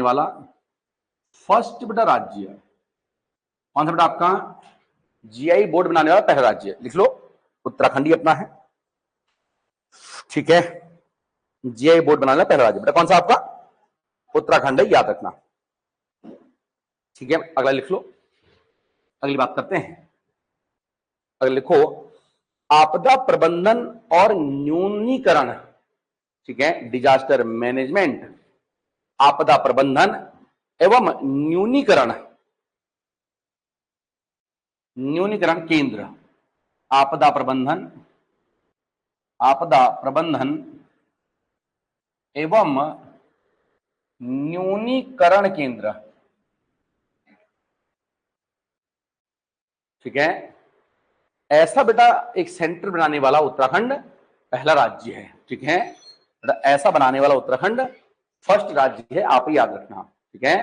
वाला, फर्स्ट बेटा राज्य कौन सा बेटा आपका? जीआई बोर्ड बनाने वाला पहला राज्य लिख लो, उत्तराखंड ही अपना है, ठीक है। जीआई बोर्ड बनाने वाला पहला राज्य बेटा कौन सा आपका? उत्तराखंड है, याद रखना, ठीक है। अगला लिख लो, अगली बात करते हैं। अगला लिखो आपदा प्रबंधन और न्यूनीकरण, ठीक है। डिजास्टर मैनेजमेंट, आपदा प्रबंधन एवं न्यूनीकरण, न्यूनीकरण केंद्र, आपदा प्रबंधन, आपदा प्रबंधन एवं न्यूनीकरण केंद्र, ठीक है। ऐसा बेटा एक सेंटर बनाने वाला उत्तराखंड पहला राज्य है, ठीक है। बेटा ऐसा बनाने वाला उत्तराखंड फर्स्ट राज्य है, आप ही याद रखना, ठीक है।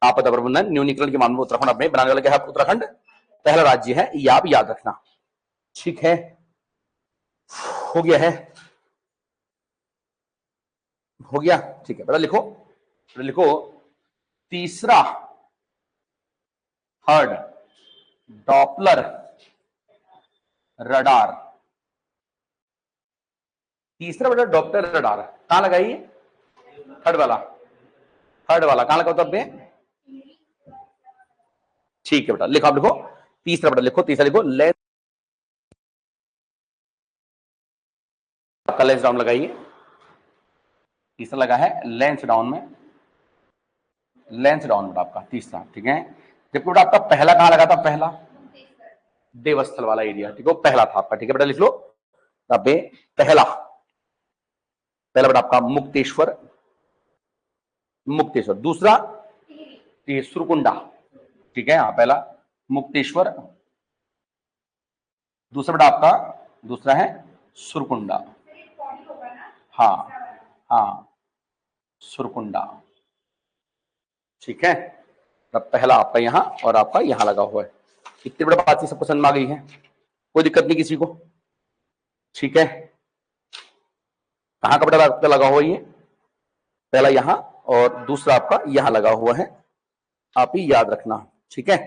आपदा प्रबंधन न्यूनीकरण के मामले में उत्तराखंड अपने बनाने वाला क्या है? उत्तराखंड पहला राज्य है, ये आप याद रखना, ठीक है। हो गया है, हो गया, ठीक है। बेटा लिखो, बेटा लिखो तीसरा हर्ड डॉपलर रडार, तीसरा बेटा डॉपलर रडार कहां लगाइए? थर्ड वाला, थर्ड वाला कहां लगा तब में? ठीक है बेटा लिखो, आप लिखो तीसरा बेटा लिखो, तीसरा लिखो लेंस, आपका लेंस डाउन लगाइए, तीसरा लगा है लेंस डाउन में, लेंस डाउन बेटा आपका तीसरा, ठीक है। जबकि बेटा आपका पहला कहां लगा था? पहला देवस्थल वाला एरिया, ठीक है, पहला था आपका, ठीक है बेटा लिख लो अबे पहला, पहला बेटा आपका मुक्तेश्वर, मुक्तेश्वर, दूसरा सुरकुंडा, ठीक है। हाँ पहला मुक्तेश्वर, दूसरा बेटा आपका दूसरा है सुरकुंडा, हाँ हाँ सुरकुंडा, ठीक है। तब पहला आपका यहां और आपका यहां लगा हुआ है। इतनी बड़ा बात सब पसंद आ गई है, कोई दिक्कत नहीं किसी को, ठीक है। कहां का बेटा आपका लगा हुआ है? ये पहला यहां और दूसरा आपका यहां लगा हुआ है, आप ही याद रखना, ठीक है।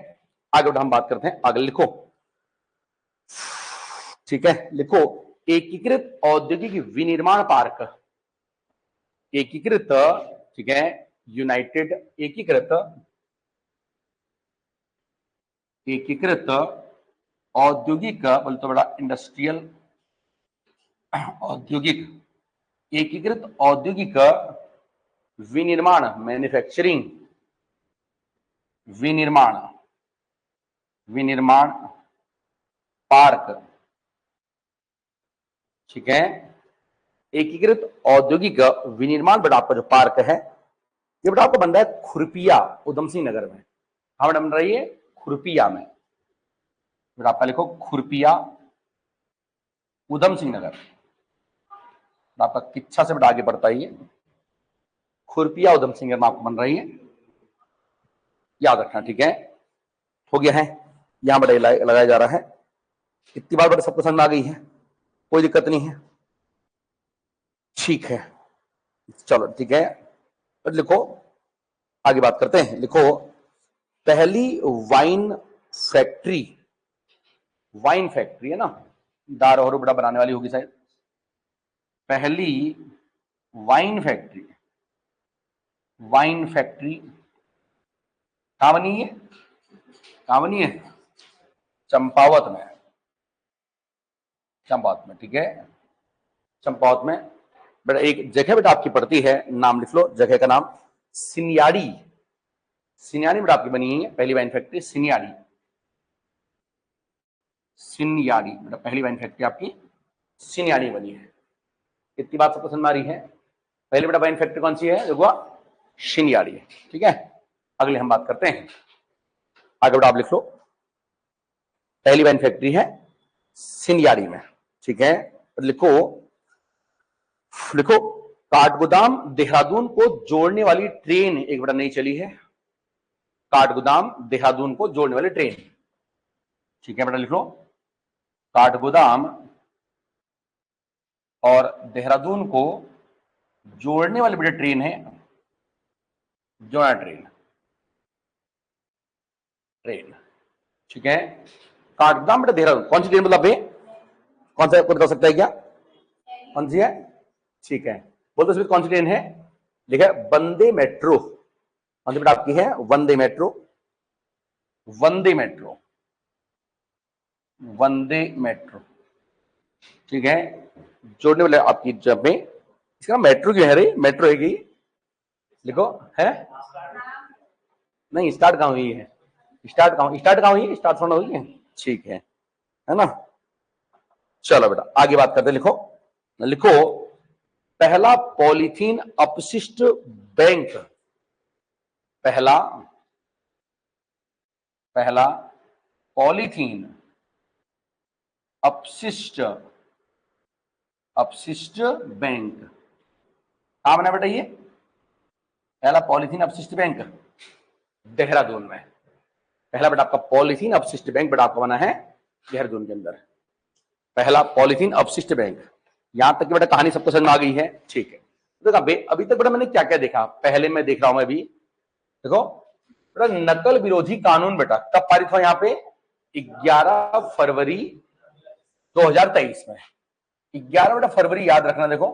आगे हम बात करते हैं, आगे लिखो, ठीक है। लिखो एकीकृत औद्योगिक विनिर्माण पार्क, एकीकृत, ठीक है, यूनाइटेड एकीकृत एकीकृत औद्योगिक, बोले तो बड़ा इंडस्ट्रियल औद्योगिक, एकीकृत औद्योगिक विनिर्माण, मैन्युफैक्चरिंग, विनिर्माण, विनिर्माण पार्क, ठीक है। एकीकृत औद्योगिक विनिर्माण बेटा आपका जो पार्क है ये बेटा आपको बन रहा है खुरपिया, उधम सिंह नगर में। हाँ बन रही है खुरपिया में, बेटा आपका लिखो खुरपिया उधम सिंह नगर, आपका किच्छा से बेटा आगे बढ़ता ही है, खुरपिया उधम सिंह नगर में आपको बन रही है, याद रखना, ठीक है। हो गया है, यहां बेटा लगाया जा रहा है। इतनी बार बेटा सबको समझ में आ गई है, कोई दिक्कत नहीं है, ठीक है। चलो ठीक है, तो लिखो, आगे बात करते हैं। लिखो पहली वाइन फैक्ट्री, वाइन फैक्ट्री है ना, दार और बड़ा बनाने वाली होगी शायद। पहली वाइन फैक्ट्री, वाइन फैक्ट्री कहां बनी है, कहां बनी है, चंपावत में, चंपावत में, ठीक है। चंपावत में बेटा एक जगह बेटा आपकी पड़ती है, नाम लिख लो जगह का नाम, सिनियाड़ी, सिनियाड़ी बेटा आपकी बनी है पहली वाइन फैक्ट्री, सिनियाड़ी, सिनियाड़ी बेटा पहली वाइन फैक्ट्री आपकी सिनियाड़ी बनी है। इतनी बात सबको समझ आ रही है। पहली बेटा वाइन फैक्ट्री कौन सी है, देखो सिनियाड़ी है, ठीक है। अगले हम बात करते हैं, आगे बेटा आप लिख लो पहली वाइन फैक्ट्री है सिनियाड़ी में, ठीक है। लिखो, लिखो काठगोदाम देहरादून को जोड़ने वाली ट्रेन एक बेटा नई चली है, काठगोदाम देहरादून को जोड़ने वाली ट्रेन, ठीक है बेटा लिख लो काठगोदाम और देहरादून को जोड़ने वाली बेटा ट्रेन है, जोड़ा ट्रेन, ट्रेन, ठीक है। काठगोदाम बेटा देहरादून कौन सी ट्रेन मतलब है, कौन सा आपको बता सकता है क्या, कौन सी है, ठीक है। बोल दो कौन सी ट्रेन है, लिखा है वंदे मेट्रो, कौन सी बेटा आपकी है, वंदे मेट्रो, वंदे मेट्रो, वंदे मेट्रो, ठीक है। जोड़ने वाले आपकी जब में इसका मेट्रो क्यों है रे, मेट्रो है कि लिखो है, नहीं स्टार्ट कहां हुई है, स्टार्ट कहां हुई है, स्टार्ट थोड़ा हुई है, ठीक है ना। चलो बेटा आगे बात करते, लिखो, लिखो पहला पॉलीथीन अपशिष्ट बैंक, पहला, पहला पॉलीथीन अपशिष्ट, अपशिष्ट बैंक कहां बना बेटा ये, पहला पॉलीथीन अपशिष्ट बैंक देहरादून में, पहला बेटा आपका पॉलीथीन अपशिष्ट बैंक बेटा आपका बना है देहरादून के अंदर, पहला पॉलीथीन अपशिष्ट बैंक। यहां तक कि बेटा कहानी सबको समझ में आ गई है, ठीक है। देखो अभी तक बेटा मैंने क्या क्या देखा, पहले मैं देख रहा हूं मैं भी, देखो बेटा नकल विरोधी कानून बेटा कब पारित हुआ यहाँ पे, 11 फरवरी 2023 में, 11 बेटा फरवरी याद रखना, देखो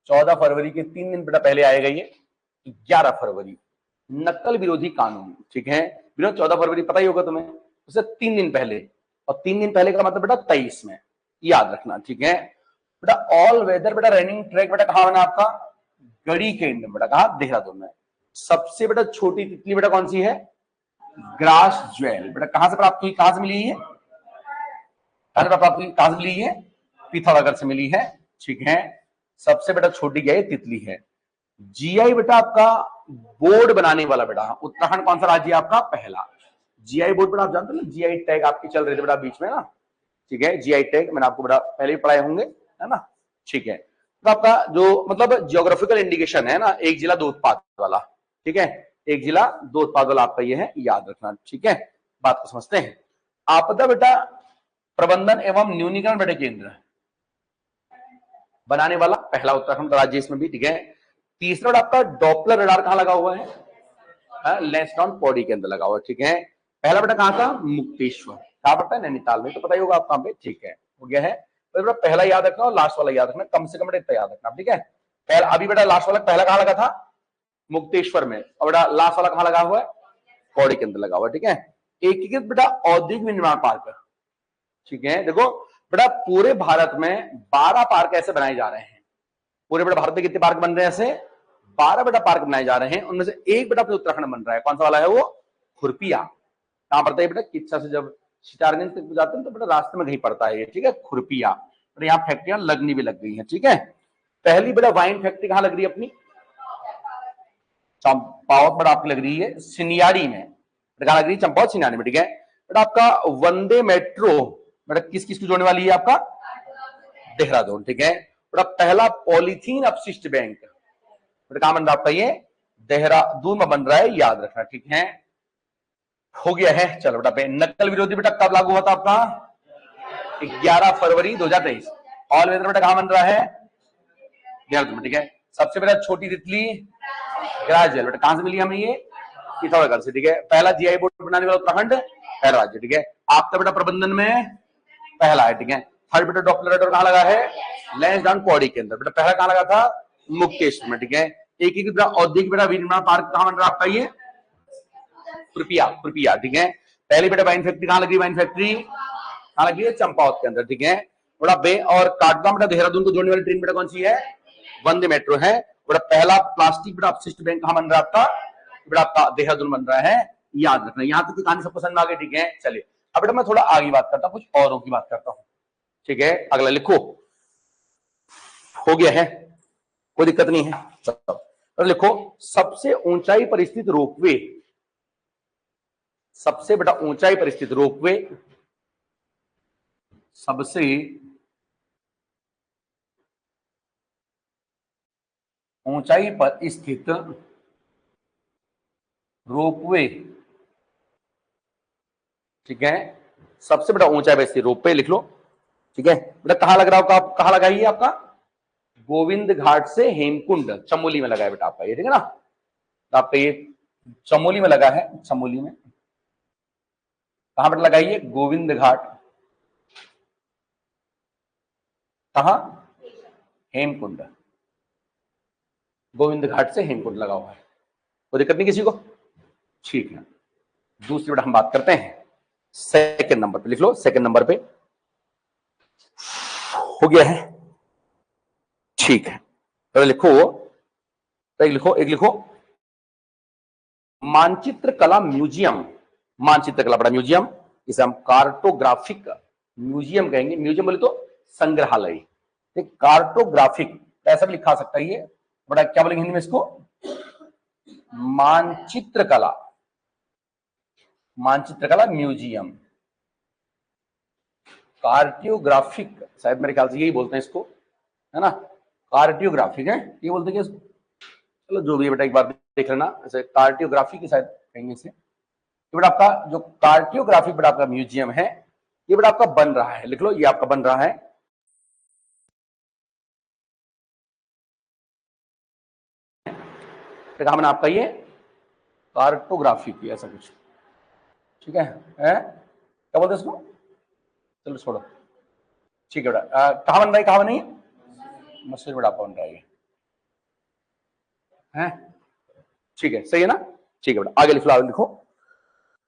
14 फरवरी के 3 दिन बेटा पहले आएगा ये, 11 फरवरी नकल विरोधी कानून, ठीक है। 14 फरवरी पता ही होगा तुम्हें, उससे 3 दिन पहले, और 3 दिन पहले का मतलब बेटा 23 में, याद रखना, ठीक है। बेटा ऑल वेदर बेटा रनिंग ट्रैक बेटा कहां बना आपका, गढ़ी के अंदर बेटा, कहा देहरादून में। सबसे बेटा छोटी तितली बेटा कौन सी है, ग्रास ज्वेल बेटा कहां से प्राप्त हुई, कहां से मिली है, कहां से प्राप्त हुई, कहां से मिली है, पिथौरागढ़ से मिली है, ठीक है। सबसे बेटा छोटी क्या है, तितली है। जीआई बेटा आपका बोर्ड बनाने वाला बेटा उत्तराखंड कौन सा राज्य है आपका, पहला। जीआई बोर्ड बेटा आप जानते हो ना, जीआई टैग आपकी चल रही थी बेटा बीच में ना, ठीक है। जीआई टैग मैंने आपको बेटा पहले भी पढ़ाए होंगे, है ना, ठीक है। तो आपका जो मतलब जियोग्राफिकल इंडिकेशन है ना, एक जिला दो उत्पाद वाला, ठीक है, एक जिला दो उत्पाद वाला आपका ये है, याद रखना, ठीक है। बात को समझते हैं। आपदा बेटा प्रबंधन एवं न्यूनीकरण बेटा केंद्र बनाने वाला पहला उत्तराखंड राज्य इसमें भी, ठीक है। तीसरा आपका डॉपलर रडार कहां लगा हुआ है, लेंसडाउन पौड़ी के अंदर लगा हुआ है, ठीक है। पहला बेटा कहां था, मुक्तेश्वर, कहां पड़ता है, नैनीताल में, तो पता ही होगा आपको पे, ठीक है, हो गया है। तो बेटा पहला याद रखना और लास्ट वाला याद रखना, कम से कम बेटा इतना याद रखना, ठीक है। पहला अभी बेटा लास्ट वाला पहला कहां लगा था, मुक्तेश्वर में, और बेटा लास्ट वाला कहां लगा हुआ है, पौड़ी के अंदर लगा हुआ है, ठीक है। एकीकृत बेटा औद्योगिक निर्माण पार्क, ठीक है। देखो बेटा पूरे भारत में 12 पार्क ऐसे बनाए जा रहे हैं। पूरे बेटा भारत में कितने पार्क बन रहे हैं? ऐसे 12 बेटा पार्क बनाए जा रहे हैं। उनमें से एक बेटा अपने उत्तराखंड बन रहा है। कौन सा वाला है वो? खुरपिया। कहां पड़ता है बेटा? किच्छा से जब सितारगंज तक जाते हैं तो बेटा रास्ते में कहीं पड़ता है ये, ठीक है, खुरपिया। तो यहाँ फैक्ट्रियां लगनी भी लग गई हैं, ठीक है। पहली बेटा वाइन फैक्ट्री कहां लग रही है अपनी? चंपावत बेटा आपकी लग रही है सिनियारी में। कहां लग रही है? चंपावत सिनियारी में, ठीक है। बेटा आपका वंदे मेट्रो बेटा किस किस को जोड़ने वाली है? आपका देहरादून, ठीक है। बेटा पहला पॉलीथीन अपशिष्ट बैंक बेटा कहां बन रहा है आपका? ये देहरादून में बन रहा है, याद रखना, ठीक है। हो गया है। चलो बेटा नकल विरोधी बेटा कब लागू हुआ था आपका? 11 फरवरी 2023। ऑल वेदर बेटा कहां बन रहा है? देहरादून, ठीक है। सबसे पहले छोटी तितली ग्राजुएल बेटा कहां से मिली हमें? ये पिथौरागढ़ से, ठीक है। पहला जीआई बोर्ड बनाने वाला उत्तराखंड पहला राज्य, ठीक है। आपका बेटा प्रबंधन में पहला है, ठीक है। थर्ड बेटा डॉक्टर कहां लगा है? लैंसडाउन पौड़ी के अंदर बेटा। पहला कहां लगा था? मुक्तेश्वर में, ठीक है। एक ही बेटा औद्योगिक बेटा विनिर्माण पार्क कहां बन रहा है आपका? ये खुरपिया, ठीक है। पहली बेटा वाइन फैक्ट्री कहां लगी? वाइन फैक्ट्री कहां लगी है? चंपावत के अंदर, ठीक है। बड़ा बे और काटगांव बेटा देहरादून को जोड़ने वाली ट्रेन बेटा कौन सी है? वंदे मेट्रो है। बड़ा पहला प्लास्टिक बेटा अपशिष्ट बैंक कहां बन रहा है आपका? बेटा आपका देहरादून बन रहा है, याद रखना। यहां तक की कहानी सबको समझ में आ गई, ठीक है। चलिए अब बेटा मैं थोड़ा आगे बात करता हूं, कुछ औरों की बात करता हूं, ठीक है। अगला लिखो। हो गया है, कोई दिक्कत नहीं है। चलो लिखो। सबसे ऊंचाई पर स्थित रोपवे, सबसे बेटा ऊंचाई पर स्थित रोपवे, सबसे ऊंचाई पर स्थित रोपवे, ठीक है। सबसे बड़ा ऊंचाई पर स्थित रोपवे लिख लो, ठीक है। बेटा कहां लग रहा होगा? कहां लगा ये आपका? गोविंद घाट से हेमकुंड, चमोली में लगा है बेटा आपका ये, ठीक है ना। तो आपका ये चमोली में लगा है, चमोली में। कहां बेटा लगाइए? गोविंद घाट, कहां? हेमकुंड, गोविंद घाट से हेमकुंड लगा हुआ है। कोई दिक्कत नहीं किसी को, ठीक है। दूसरी बेटा हम बात करते हैं सेकंड नंबर पे। लिख लो सेकंड नंबर पे। हो गया है, ठीक है। तो लिखो, एक लिखो, एक लिखो मानचित्र कला म्यूजियम। मानचित्र कला बड़ा म्यूजियम, इसे हम कार्टोग्राफिक म्यूजियम कहेंगे। म्यूजियम बोले तो संग्रहालय, ठीक। कार्टोग्राफिक ऐसा भी लिखा सकता है ये बड़ा, क्या बोलेंगे हिंदी में इसको? मानचित्र कला, मानचित्र कला म्यूजियम। कार्टियोग्राफिक शायद मेरे ख्याल से यही बोलते हैं इसको, है ना। कार्टियोग्राफिक है ये बोलते हैं। चलो जो भी है बेटा एक बार देख लेना, ऐसे कार्टियोग्राफी की शायद कहेंगे इसे। तो बेटा आपका जो कार्टियोग्राफी बेटा आपका म्यूजियम है, ये बेटा आपका बन रहा है। लिख लो ये आपका बन रहा है, कहा मैंने आपका ये कार्टोग्राफी की ऐसा कुछ, ठीक है। क्या बोलते हैं इसको? चलो छोड़ो, ठीक है बेटा। कहां बन रहा है? कहां बनी? मसूरी बेटा आपका बन रहा है, ठीक है, सही है ना। ठीक है बेटा आगे लिख लो, आगे लिखो।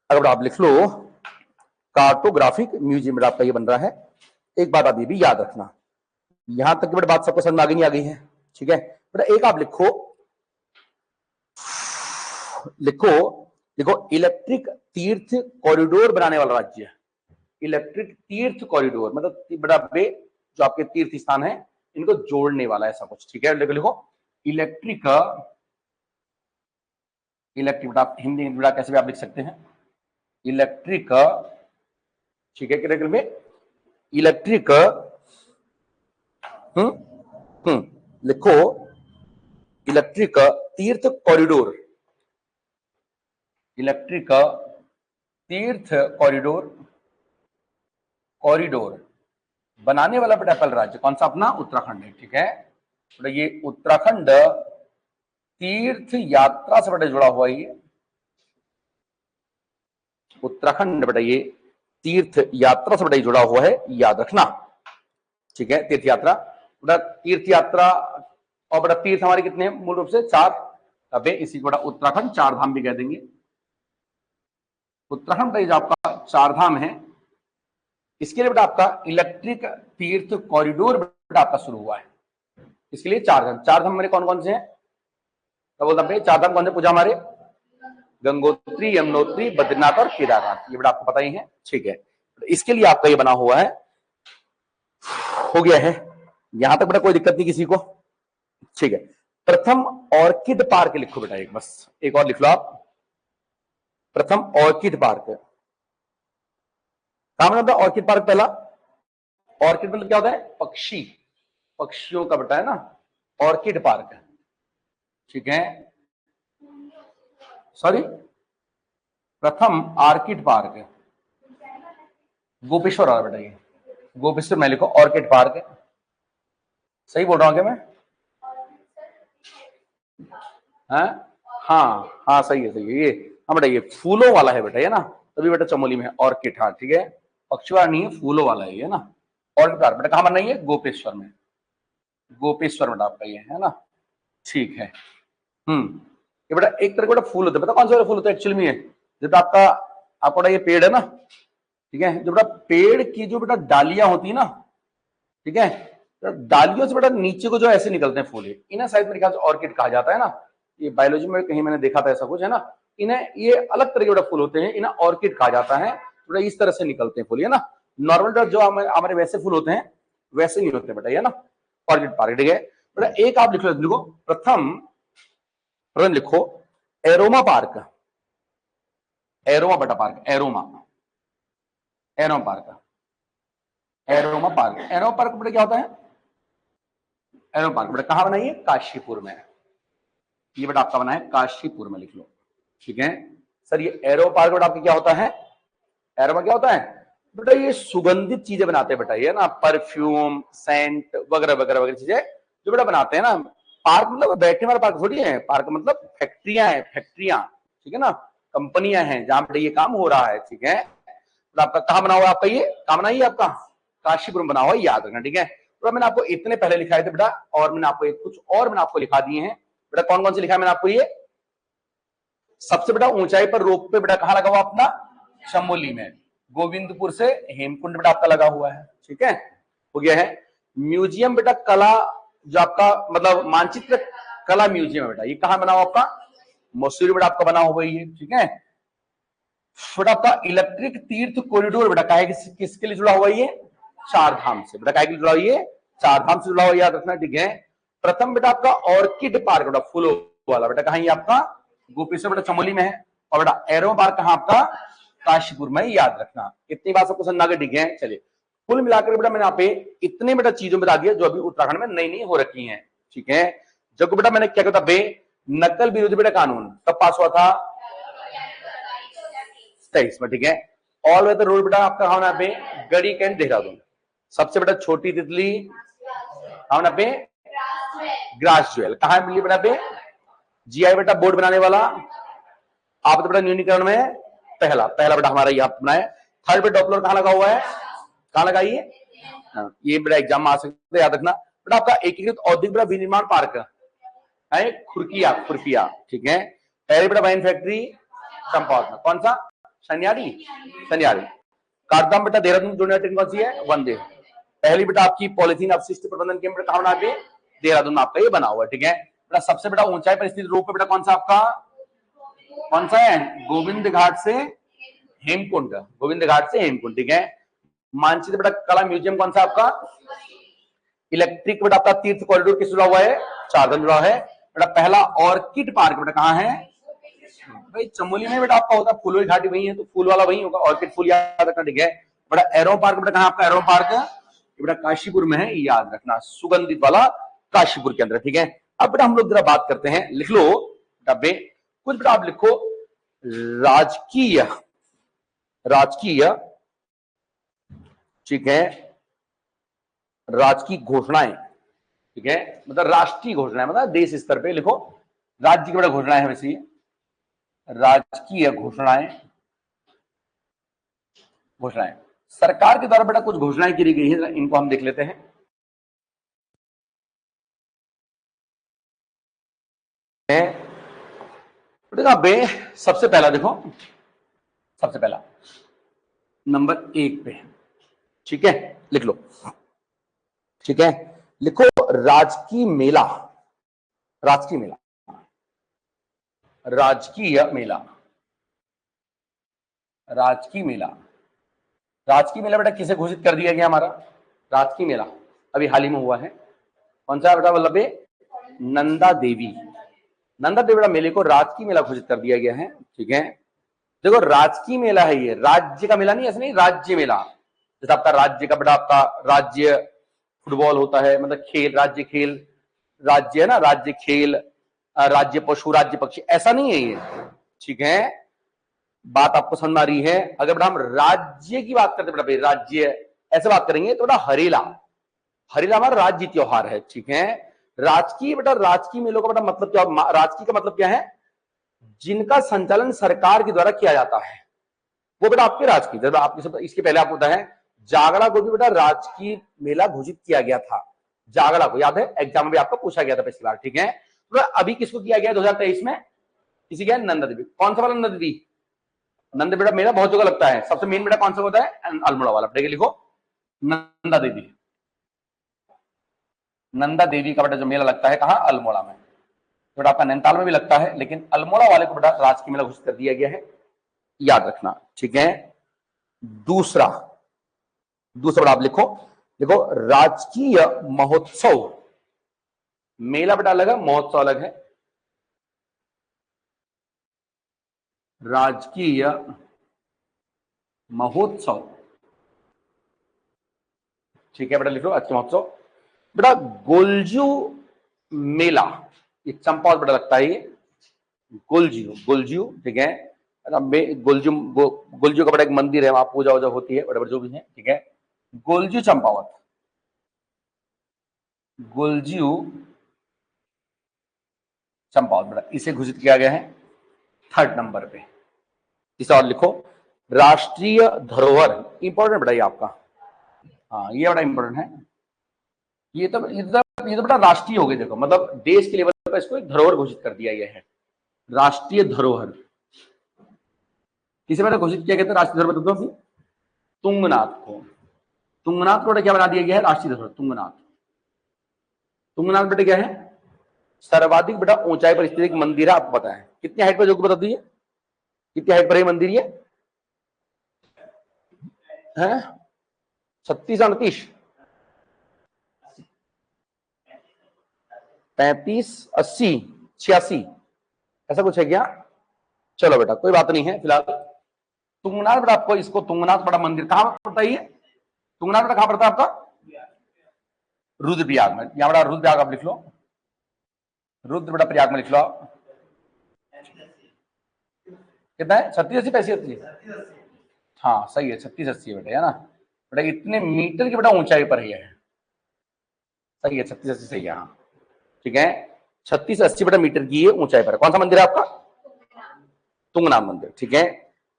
अगर आप लिख लो कार्टोग्राफिक म्यूजियम बेटा आपका ये बन रहा है। एक बात आप ये भी याद रखना, यहां तक की बेटा बात सबको समझ में आ गई नहीं आ गई है, ठीक है बेटा। एक आप लिखो, लिखो लिखो इलेक्ट्रिक तीर्थ कॉरिडोर बनाने वाला राज्य। इलेक्ट्रिक तीर्थ कॉरिडोर मतलब बड़ा बे जो आपके तीर्थ स्थान है इनको जोड़ने वाला ऐसा कुछ, ठीक है। लिखो इलेक्ट्रिक, इलेक्ट्रिक बेटा हिंदी बेटा कैसे भी आप लिख सकते हैं इलेक्ट्रिक, ठीक है। में इलेक्ट्रिक लिखो इलेक्ट्रिक तीर्थ कॉरिडोर, इलेक्ट्रिक तीर्थ कॉरिडोर, कॉरिडोर बनाने वाला बेटा पहला राज्य कौन सा? अपना उत्तराखंड है, ठीक है। तो ये उत्तराखंड तीर्थ यात्रा से बेटा जुड़ा हुआ है ये उत्तराखंड बेटा, ये तीर्थ यात्रा से बेटा जुड़ा हुआ है, याद रखना, ठीक है। तीर्थ यात्रा बेटा, तीर्थ यात्रा और बेटा तीर्थ हमारे कितने हैं? मूल रूप से 4। अबे इसी को बेटा उत्तराखंड 4 धाम भी कह देंगे। उत्तराखंड का जो आपका चार धाम है, इसके लिए बेटा आपका इलेक्ट्रिक तीर्थ कॉरिडोर बेटा आपका शुरू हुआ है। इसके लिए चार धाम मेरे कौन कौन से हैं, तो बोलता भाई चार धाम कौन से पूजा हमारे, गंगोत्री, यमुनोत्री, बद्रीनाथ और केदारनाथ, ये बेटा आपको पता ही है। ठीक है, इसके लिए आपका ये बना हुआ है, हो गया है यहां तक बेटा, कोई दिक्कत नहीं किसी को। ठीक है, प्रथम ऑर्किड पार्क लिखो बेटा, एक बस एक और लिख लो आप, प्रथम ऑर्किड पार्क। कहां मतलब ऑर्किड पार्क पहला, ऑर्किड मतलब क्या होता है, पक्षी, पक्षियों का बेटा है ना, ऑर्किड पार्क। ठीक है, सॉरी, प्रथम ऑर्किड पार्क गोपेश्वर वाला बेटा, ये गोपेश्वर में लिखो ऑर्किड पार्क। सही बोल रहा हूं क्या मैं, हाँ हाँ सही है, सही है ये, हाँ बेटा ये फूलों वाला है बेटा, ये ना, तभी बेटा चमोली में है ऑर्किड, हाँ ठीक है, पक्षी वाला नहीं है, फूलों वाला है ये ना, ऑर्किड पार्क बेटा कहां बनना है, गोपेश्वर में, गोपेश्वर बेटा आपका ये है ना। ठीक है, ये बेटा एक तरह का बेटा फूल होता है, पता कौन सा फूल होता है एक्चुअली में, ये जब आपका आपका ये पेड़ है ना, ठीक है, जो बेटा पेड़ की जो बेटा डालियां होती है ना, ठीक है, तो डालियों से बेटा नीचे को जो ऐसे निकलते हैं फूल, इन्हें शायद मेरे ख्याल से ऑर्किड कहा जाता है ना, ये बायोलॉजी में कहीं मैंने देखा था ऐसा कुछ है ना, इन्हें ये अलग तरह के बेटा फूल होते हैं, इन्हें ऑर्किड कहा जाता है, बेटा इस तरह से निकलते हैं फूल, है ना, नॉर्मल जो हमारे वैसे फूल होते हैं वैसे नहीं होते बेटा, ये ना ऑर्किड पार्क। ठीक है बेटा, एक आप लिख लो, प्रथम लिखो एरोमा पार्क, एरोमा बेटा park, aroma, aroma park, aroma park, aroma park बेटा क्या होता है, एरोमा पार्क बेटा कहां बनाइए, काशीपुर में, ये बेटा आपका बना है काशीपुर में, लिख लो। ठीक है सर, ये एरो पार्क बेटा आपका क्या होता है, एरो में क्या होता है बेटा, ये सुगंधित चीजें बनाते हैं बेटा, ये ना परफ्यूम, सेंट वगैरह वगैरह वगैरह चीजें जो बेटा बनाते हैं ना। पार्क मतलब बैठने वाला पार्क थोड़ी है, पार्क मतलब फैक्ट्रियां हैं, फैक्ट्रियां, ठीक है ना, कंपनियां हैं जहां पे ये काम हो रहा है। ठीक है, तो आपका कहां बना हुआ है, आपका ये कहां बना, ये आपका काशीपुर में बना हुआ है, याद रखना। ठीक है, तो मैंने आपको इतने पहले लिखाए थे बेटा, और मैंने आपको कुछ और मैंने आपको लिखा दिए हैं बेटा, कौन कौन से लिखा है मैंने आपको, ये सबसे बेटा ऊंचाई पर रोप पे बेटा कहां लगा हुआ अपना, चमोली में, गोविंदपुर से हेमकुंड बेटा आपका लगा हुआ है। ठीक है, हो गया है। म्यूजियम बेटा कला, जो आपका मतलब मानचित्र कला म्यूजियम है बेटा, ये कहां बना हुआ आपका, मसूरी बेटा आपका बना हुआ है। ठीक है बेटा, आपका इलेक्ट्रिक तीर्थ कॉरिडोर बेटा काहे किसके लिए जुड़ा हुआ है, ये चार धाम से बेटा, काहे के लिए जुड़ा हुआ है, चार धाम से जुड़ा हुआ, याद रखना। ठीक है, प्रथम बेटा आपका ऑर्किड पार्क बेटा फूलों वाला बेटा कहां, ये आपका गोपेश्वर बेटा चमोली में है, और बेटा एरो पार्क कहां आपका, काशीपुर में, याद रखना। इतनी बात सबको समझना, ठीक है। चलिए, कुल मिलाकर बेटा मैंने यहाँ पे इतने बेटा चीजों बता दिया जो अभी उत्तराखंड में नई नई हो रखी हैं। ठीक है, जब बेटा मैंने क्या कहता बे, नकल विरोधी बेटा कानून कब पास हुआ था, 23 में। ठीक है, ऑल वेदर रोड बेटा आपका कहां होना पे, गढ़ी कैंट देहरादून। सबसे बेटा छोटी तितली होना पे, ग्रास ज्वेल कहां मिली बेटा पे, जीआई बेटा बोर्ड बनाने वाला आप तो बेटा न्यूनीकरण में पहला पहला बेटा हमारा यहाँ बनाया। थर्ड बेटा डॉपलर कहां लगा हुआ है, कहां लगाइए, ये बेटा एग्जाम में आ सकते हैं, याद रखना बेटा। आपका एकीकृत औद्योगिक बेटा विनिर्माण पार्क है खुरकिया, खुरकिया। ठीक है, पहले बेटा वाइन फैक्ट्री चंपावत में, कौन सा, सन्यारी, सन्यारी। काठदाम बेटा देहरादून जोड़ने ट्रेन कौन सी है, वंदे। पहली बेटा आपकी पॉलिथीन अपशिष्ट प्रबंधन केंद्र कहां बना पे, देहरादून में आपका ये बना हुआ है। ठीक है बेटा, सबसे बड़ा ऊंचाई पर स्थित रोप बेटा कौन सा आपका, कौन सा है, गोविंद घाट से हेमकुंड, गोविंद घाट से हेमकुंड। ठीक है, मानचित्र बेटा कला म्यूजियम कौन सा आपका, इलेक्ट्रिक बेटा आपका तीर्थ कॉरिडोर किस जुड़ा हुआ है, चारधाम जुड़ा है बेटा। पहला ऑर्किड पार्क बेटा कहां है, भाई चमोली में बेटा आपका होता है, फूलों की घाटी वही है तो फूल वाला वही होगा, ऑर्किड फूल याद रखना। ठीक है बेटा, एरो पार्क बेटा कहां आपका, एरो पार्क बेटा काशीपुर में है, याद रखना, सुगंधित वाला काशीपुर के अंदर। ठीक है, अब बेटा हम लोग जरा बात करते हैं, लिख लो डब्बे कुछ बेटा, आप लिखो राजकीय, राजकीय, ठीक है, राजकीय घोषणाएं। ठीक है, मतलब राष्ट्रीय घोषणाएं, मतलब देश स्तर पे लिखो, राज्य की बेटा घोषणाएं है वैसे, राजकीय घोषणाएं, घोषणाएं सरकार के द्वारा बेटा कुछ घोषणाएं की गई है, इनको हम देख लेते हैं। बे सबसे पहला देखो, सबसे पहला नंबर 1 पे, ठीक है, लिख लो, ठीक है, लिखो राजकीय मेला, राजकीय मेला, राजकीय मेला, राजकीय मेला, राजकीय मेला बेटा किसे घोषित कर दिया गया हमारा? राजकीय मेला अभी हाल ही में हुआ है, कौन सा बेटा? वल्लभ नंदा देवी, नंदा देवी मेले को राजकीय मेला घोषित कर दिया गया है, ठीक है। देखो राजकीय मेला है, ये राज्य का मेला नहीं, ऐसा नहीं, राज्य मेला। जैसे आपका राज्य का बेटा, आपका राज्य फुटबॉल होता है, मतलब खेल, राज्य खेल, राज्य है ना, राज्य खेल, राज्य पशु, राज्य पक्षी, ऐसा नहीं है ये, ठीक है। बात आपको समझ में आ रही है? अगर बेटा हम राज्य की बात करते बेटा, राज्य ऐसे बात करेंगे तो बेटा हरेला, हरेला हमारा राज्य त्योहार है, ठीक है। राजकीय बेटा, राजकीय मेलों का बेटा मतलब क्या? राजकीय का मतलब क्या है? जिनका संचालन सरकार के द्वारा किया जाता है, वो बेटा आपके राजकीय। आपके इसके पहले आपको बताया है जागरा को भी बेटा राजकीय मेला घोषित किया गया था, जागरा को याद है, एग्जाम में भी आपको पूछा गया था पिछली बार, ठीक है। तो अभी किसको किया गया 2023 में? किसी क्या? नंदा देवी। कौन सा वाला नंदा देवी? नंद बेटा मेला बहुत जगह लगता है, सबसे मेन बेटा कौन सा होता है? अल्मोड़ा वाला, बेटा लिखो नंदा देवी, नंदा देवी का बेटा जो मेला लगता है कहां? अल्मोड़ा में। बेटा आपका नैनीताल में भी लगता है, लेकिन अल्मोड़ा वाले को बेटा राजकीय मेला घोषित कर दिया गया है, याद रखना, ठीक है। दूसरा बेटा आप लिखो, देखो राजकीय महोत्सव, मेला बेटा अलग है, महोत्सव अलग है। राजकीय महोत्सव, ठीक है बेटा, लिख लो राजकीय महोत्सव। बेटा गोलजू मेला, ये चंपावत बेटा लगता है, ये गोलजू, ठीक है। गोलजू का बड़ा एक मंदिर है, वहां पूजा वूजा होती है, बड़े जो भी है, ठीक है। गोलजू चंपावत, गोलजू चंपावत बेटा इसे घोषित किया गया है 3rd नंबर पे। इसे और लिखो राष्ट्रीय धरोहर, इंपॉर्टेंट बेटा ये आपका, हाँ ये बड़ा इंपॉर्टेंट है। ये तो बेटा राष्ट्रीय हो गए, देखो मतलब देश के लेवल पर इसको एक धरोहर घोषित कर दिया गया है, राष्ट्रीय धरोहर। किसे बेटा घोषित किया गया था राष्ट्रीय धरोहर? तुंगनाथ को, तुंगनाथ को क्या बना दिया गया है? राष्ट्रीय धरोहर। तुंगनाथ, तुंगनाथ बेटा क्या है? सर्वाधिक बेटा ऊंचाई पर स्थित एक मंदिर है, आपको पता है कितनी हाइट पर? जो बता दीजिए कितनी हाइट पर है मंदिर ये? है 36, 38, 35, 80, 86, ऐसा कुछ है क्या? चलो बेटा कोई बात नहीं है फिलहाल। तुंगनाथ बेटा आपको, इसको तुंगनाथ बड़ा मंदिर कहां पड़ता है? तुंगनाथ बेटा कहां पड़ता है आपका? रुद्रप्रयाग में। यहां बेटा रुद्रप्रयाग आप लिख लो, रुद्र बेटा प्रयाग में लिख लो आप। कितना है? 36, 80, 85, हाँ सही है, 36, 80 बेटा, है ना बेटा, इतने मीटर की बेटा ऊंचाई पर ही है, सही है, 36, 80 सही है, हाँ ठीक है, 36, 80 बेटा मीटर की ये ऊंचाई पर। कौन सा मंदिर है आपका? तुंगनाथ मंदिर, ठीक है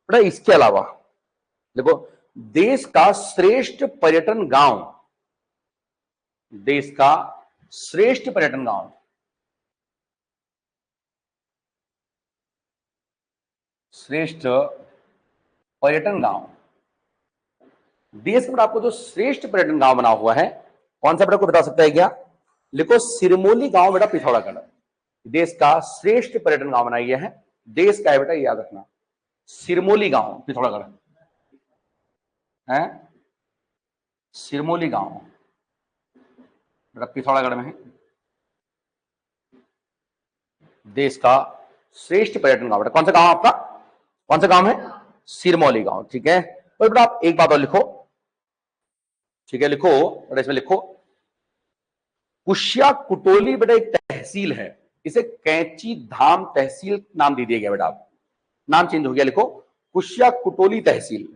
बेटा। इसके अलावा देखो देश का श्रेष्ठ पर्यटन गांव, देश का श्रेष्ठ पर्यटन गांव, श्रेष्ठ पर्यटन गांव, देश में आपको जो श्रेष्ठ पर्यटन गांव बना हुआ है कौन सा बेटा, को बता सकता है क्या? लिखो सिरमौली गांव बेटा, पिथौरागढ़, देश का श्रेष्ठ पर्यटन गांव बनाया गया है, देश का है बेटा, याद रखना, सिरमौली गांव पिथौरागढ़ है, सिरमौली गांव बेटा पिथौरागढ़ में है, देश का श्रेष्ठ पर्यटन गांव बेटा। कौन सा गांव आपका? कौन सा गांव है? सिरमौली गांव, ठीक है। तो बेटा आप एक बात और लिखो, ठीक है, लिखो बेटा, इसमें लिखो कुशिया कुटोली बेटा एक तहसील है, इसे कैंची धाम तहसील नाम दे दिया गया बेटा, आप नाम चेंज हो गया, लिखो कुशिया कुटोली तहसील,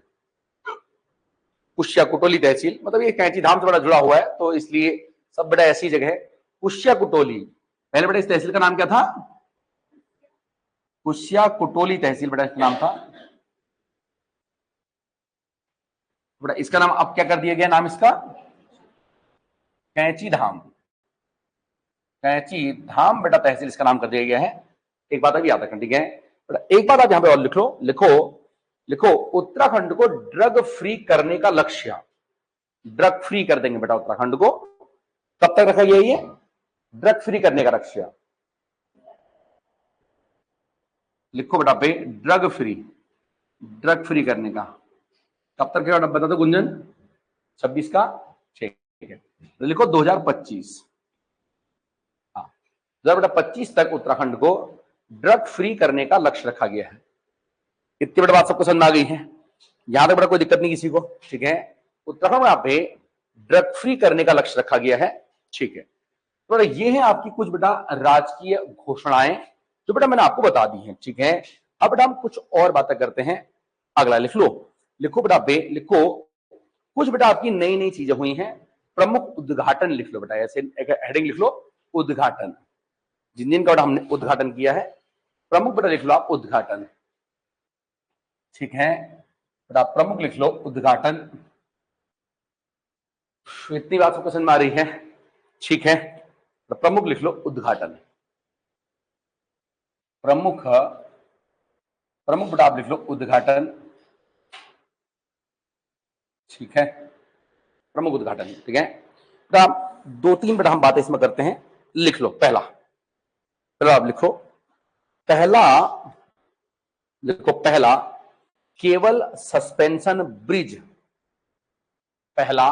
कुशिया कुटोली तहसील, मतलब ये कैंची धाम से बड़ा जुड़ा हुआ है तो इसलिए सब बेटा ऐसी जगह है कुशिया कुटोली। पहले बेटा इस तहसील का नाम क्या था? कुशिया कुटोली तहसील बेटा इसका नाम था बेटा, इसका नाम अब क्या कर दिया गया? नाम इसका कैंची धाम, कैंची धाम बेटा तहसील इसका नाम कर दिया गया है। एक बात अभी याद रखना, ठीक है बेटा। एक बात आप यहां पे और लिख लो, लिखो लिखो उत्तराखंड को ड्रग फ्री करने का लक्ष्य। ड्रग फ्री कर देंगे बेटा उत्तराखंड को। कब तक रखा गया ये ड्रग फ्री करने का लक्ष्य? लिखो बेटा पे ड्रग फ्री करने का कब तक है बता दो गुंजन। 26 का, ठीक है, तो लिखो 2025। हाँ, 2025 तक उत्तराखंड को ड्रग फ्री करने का लक्ष्य रखा गया है। इतनी बड़ी बात सबको समझ आ गई है? यहां तक बड़ा कोई दिक्कत नहीं किसी को? ठीक है, उत्तराखंड में यहाँ पे ड्रग फ्री करने का लक्ष्य रखा गया है। ठीक है, तो ये है आपकी कुछ बेटा राजकीय घोषणाएं जो बेटा मैंने आपको बता दी हैं। ठीक है, अब बेटा हम कुछ और बातें करते हैं। अगला लिख लो, लिखो बेटा बे, लिखो कुछ बेटा आपकी नई नई चीजें हुई हैं। प्रमुख उद्घाटन लिख लो बेटा, ऐसे एक हेडिंग लिख लो, उद्घाटन। जिन जिन का बेटा हमने उद्घाटन किया है, प्रमुख बेटा लिख लो आप उद्घाटन। ठीक है बेटा, प्रमुख लिख लो उद्घाटन। इतनी बात सबको समझ में आ रही है? ठीक है, तो प्रमुख लिख लो उद्घाटन। प्रमुख बेटा आप लिख लो उद्घाटन। ठीक है, प्रमुख उद्घाटन। ठीक है बेटा, आप 2-3 बेटा हम बातें इसमें करते हैं। लिख लो पहला, चलो आप लिखो पहला, लिखो पहला केवल सस्पेंशन ब्रिज। पहला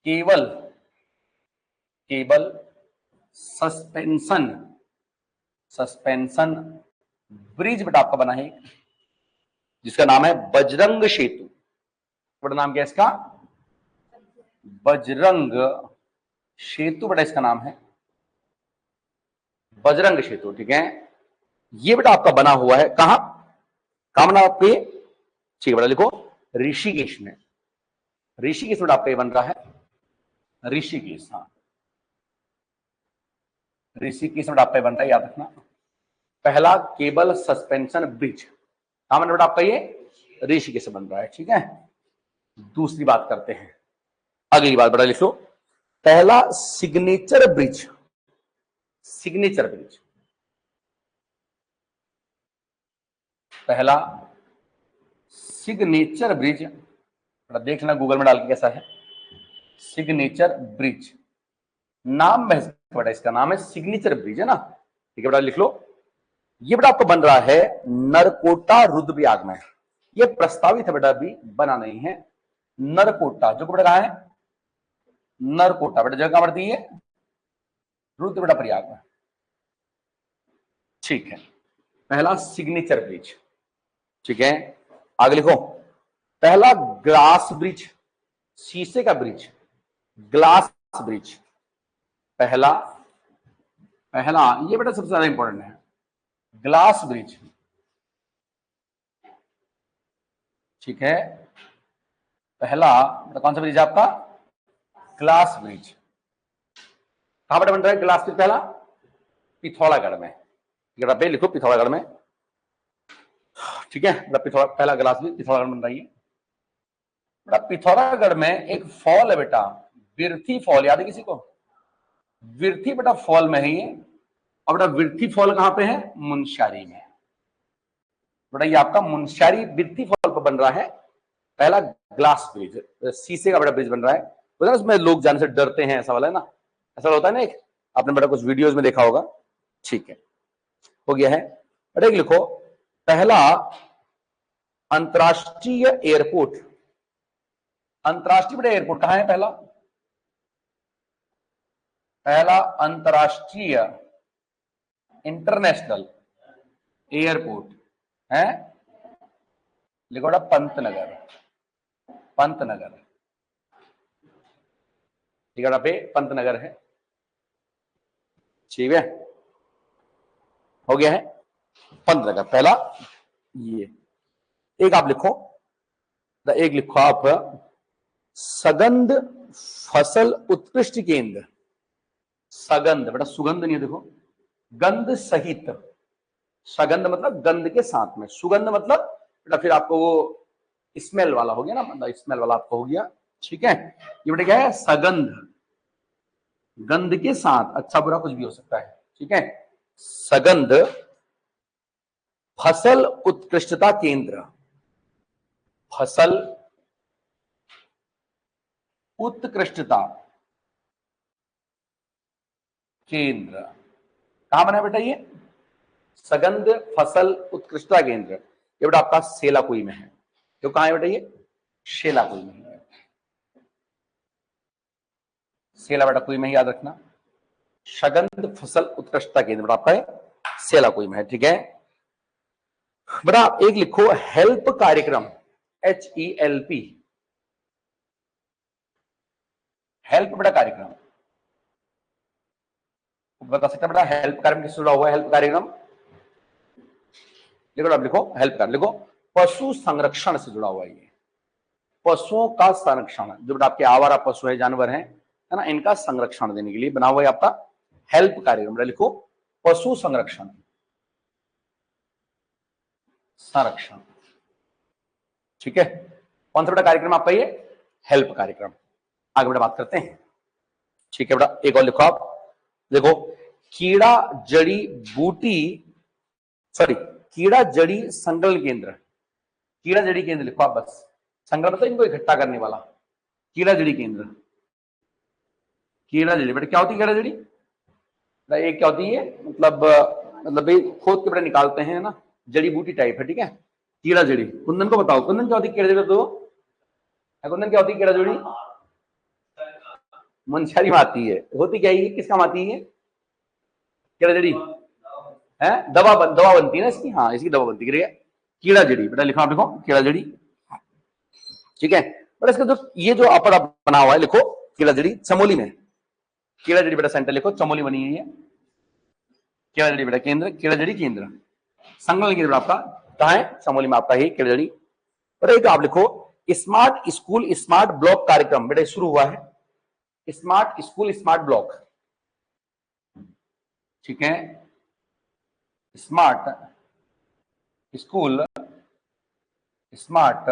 केवल सस्पेंशन ब्रिज बेटा आपका बना है, जिसका नाम है बजरंग सेतु। बड़ा नाम क्या है इसका? बजरंग सेतु बेटा इसका नाम है, बजरंग सेतु। ठीक है, ये बेटा आपका बना हुआ है कहां बना आपके? ठीक है बेटा, लिखो ऋषिकेश में। ऋषिकेश बेटा आपका ये बन रहा है, ऋषिकेश। हाँ, ऋषिकेश बेटा आपका बन रहा है, याद रखना। पहला केबल सस्पेंशन ब्रिज कहां बन रहा है आपका? ये ऋषिकेश बन रहा है। ठीक है, दूसरी बात करते हैं, अगली बात बेटा लिख लो, पहला सिग्नेचर ब्रिज। पहला सिग्नेचर ब्रिज देख लेना गूगल में डाल के कैसा है, सिग्नेचर ब्रिज। नाम में बेटा इसका नाम है सिग्नेचर ब्रिज, है ना? ठीक है बेटा, लिख लो। ये बेटा आपको बन रहा है नरकोटा रुद्रप्रयाग में। ये प्रस्तावित है बेटा, अभी बना नहीं है। नरकोटा जो बेटा कहा है, नरकोटा बेटा जगह कहां पड़ती है? रुद्रप्रयाग में। ठीक है, पहला सिग्नेचर ब्रिज। ठीक है, आगे लिखो पहला ग्लास ब्रिज, शीशे का ब्रिज, ग्लास ब्रिज। पहला ये बेटा सबसे ज्यादा इंपॉर्टेंट है, ग्लास ब्रिज। ठीक है, पहला कौन सा ब्रिज है आपका? Glass bridge. कहां पर बन रहा है ग्लास ब्रिज? पहला पिथौरागढ़ में। पे लिखो पिथौरागढ़ में। ठीक है, पहला ग्लास ब्रिज पिथौरागढ़ बन रही है। पिथौरागढ़ में एक फॉल है बेटा, विरथी फॉल, याद है किसी को? विरथी बेटा फॉल में है ये। और बेटा विरथी फॉल कहां पे है? मुनस्यारी में। बेटा ये आपका मुनस्यारी विरथी फॉल पर बन रहा है पहला ग्लास ब्रिज, शीशे का बड़ा ब्रिज बन रहा है। तो उसमें लोग जाने से डरते हैं, ऐसा वाला है ना, ऐसा होता है ना, एक आपने बेटा कुछ वीडियोस में देखा होगा। ठीक है, हो गया है। बेटा लिखो पहला अंतरराष्ट्रीय एयरपोर्ट। अंतरराष्ट्रीय बेटा एयरपोर्ट कहां है? पहला अंतरराष्ट्रीय इंटरनेशनल एयरपोर्ट है, लिखो बेटा पंतनगर। ठीक है पे पंतनगर है। ठीक है, हो गया है पंतनगर पहला। ये एक आप लिखो, आप सगंध फसल उत्कृष्ट केंद्र। सगंध बेटा सुगंध नहीं है, देखो गंध सहित। सगंध मतलब गंध के साथ में, सुगंध मतलब बेटा फिर आपको वो स्मेल वाला हो गया ना, मतलब स्मेल वाला आपको हो गया। ठीक है, ये बेटा क्या है? सगंध, गंध के साथ, अच्छा बुरा कुछ भी हो सकता है। ठीक है, सगंध फसल उत्कृष्टता केंद्र, फसल उत्कृष्टता केंद्र कहां बना बेटा? ये सगंध फसल उत्कृष्टता केंद्र, ये बेटा आपका सेलाकुई में है। तो कहां है बेटा? ये सेलाकुई में है। सेला बेटा कुई में, याद रखना। सगंध फसल उत्कृष्टता केंद्र बेटा आपका है सेलाकुई में है, ठीक है बेटा। आप एक लिखो हेल्प कार्यक्रम, HELP, हेल्प बेटा कार्यक्रम बता सकते बेटा। हेल्प कार्यक्रम किससे जुड़ा हुआ है? हेल्प कार्यक्रम लिखो, आप लिखो हेल्प कार्यक्रम, लिखो पशु संरक्षण से जुड़ा हुआ है। ये पशुओं का संरक्षण, जो बेटा आपके आवारा पशु है, जानवर है ना, इनका संरक्षण देने के लिए बना हुआ है आपका हेल्प कार्यक्रम। बेटा लिखो पशु संरक्षण, संरक्षण, ठीक है। कौन सा बेटा कार्यक्रम आपका? ये हेल्प कार्यक्रम। आगे बेटा बात करते हैं, ठीक है बेटा। एक और लिखो आप, देखो कीड़ा जड़ी बूटी, सॉरी कीड़ा जड़ी संकलन केंद्र, कीड़ा जड़ी केंद्र लिखो आप बस। संकलन मतलब इनको इकट्ठा करने वाला, कीड़ा जड़ी केंद्र। कीड़ा जड़ी बेटा क्या होती है? कीड़ा जड़ी एक क्या होती है? मतलब खोद के बेटा निकालते हैं ना, जड़ी बूटी टाइप है, ठीक है। कीड़ा जड़ी, कुंदन को बताओ, कुंदन क्या होती है कीड़ा जड़ी? तो कुंदन क्या होती है कीड़ा जड़ी? मंशारी में आती है, होती क्या है? किस काम आती है कीड़ा जड़ी? है दवा बनती है ना इसकी, हाँ इसकी दवा बनती है कीड़ा जड़ी। बेटा लिखो आप, लिखो कीड़ा जड़ी, ठीक है। बट इसका जो ये जो अपर बना हुआ है, लिखो कीड़ा जड़ी चमोली में, कीड़ा जड़ी बेटा सेंटर लिखो, चमोली बनी है कीड़ा जड़ी बेटा केंद्र, कीड़ा जड़ी केंद्र संकलन केंद्र आपका कहाँ है? चमोली में आपका ही कीड़ा जड़ी। पर एक आप लिखो स्मार्ट स्कूल स्मार्ट ब्लॉक कार्यक्रम, बेटा शुरू हुआ है स्मार्ट स्कूल स्मार्ट ब्लॉक, ठीक है। स्मार्ट स्कूल स्मार्ट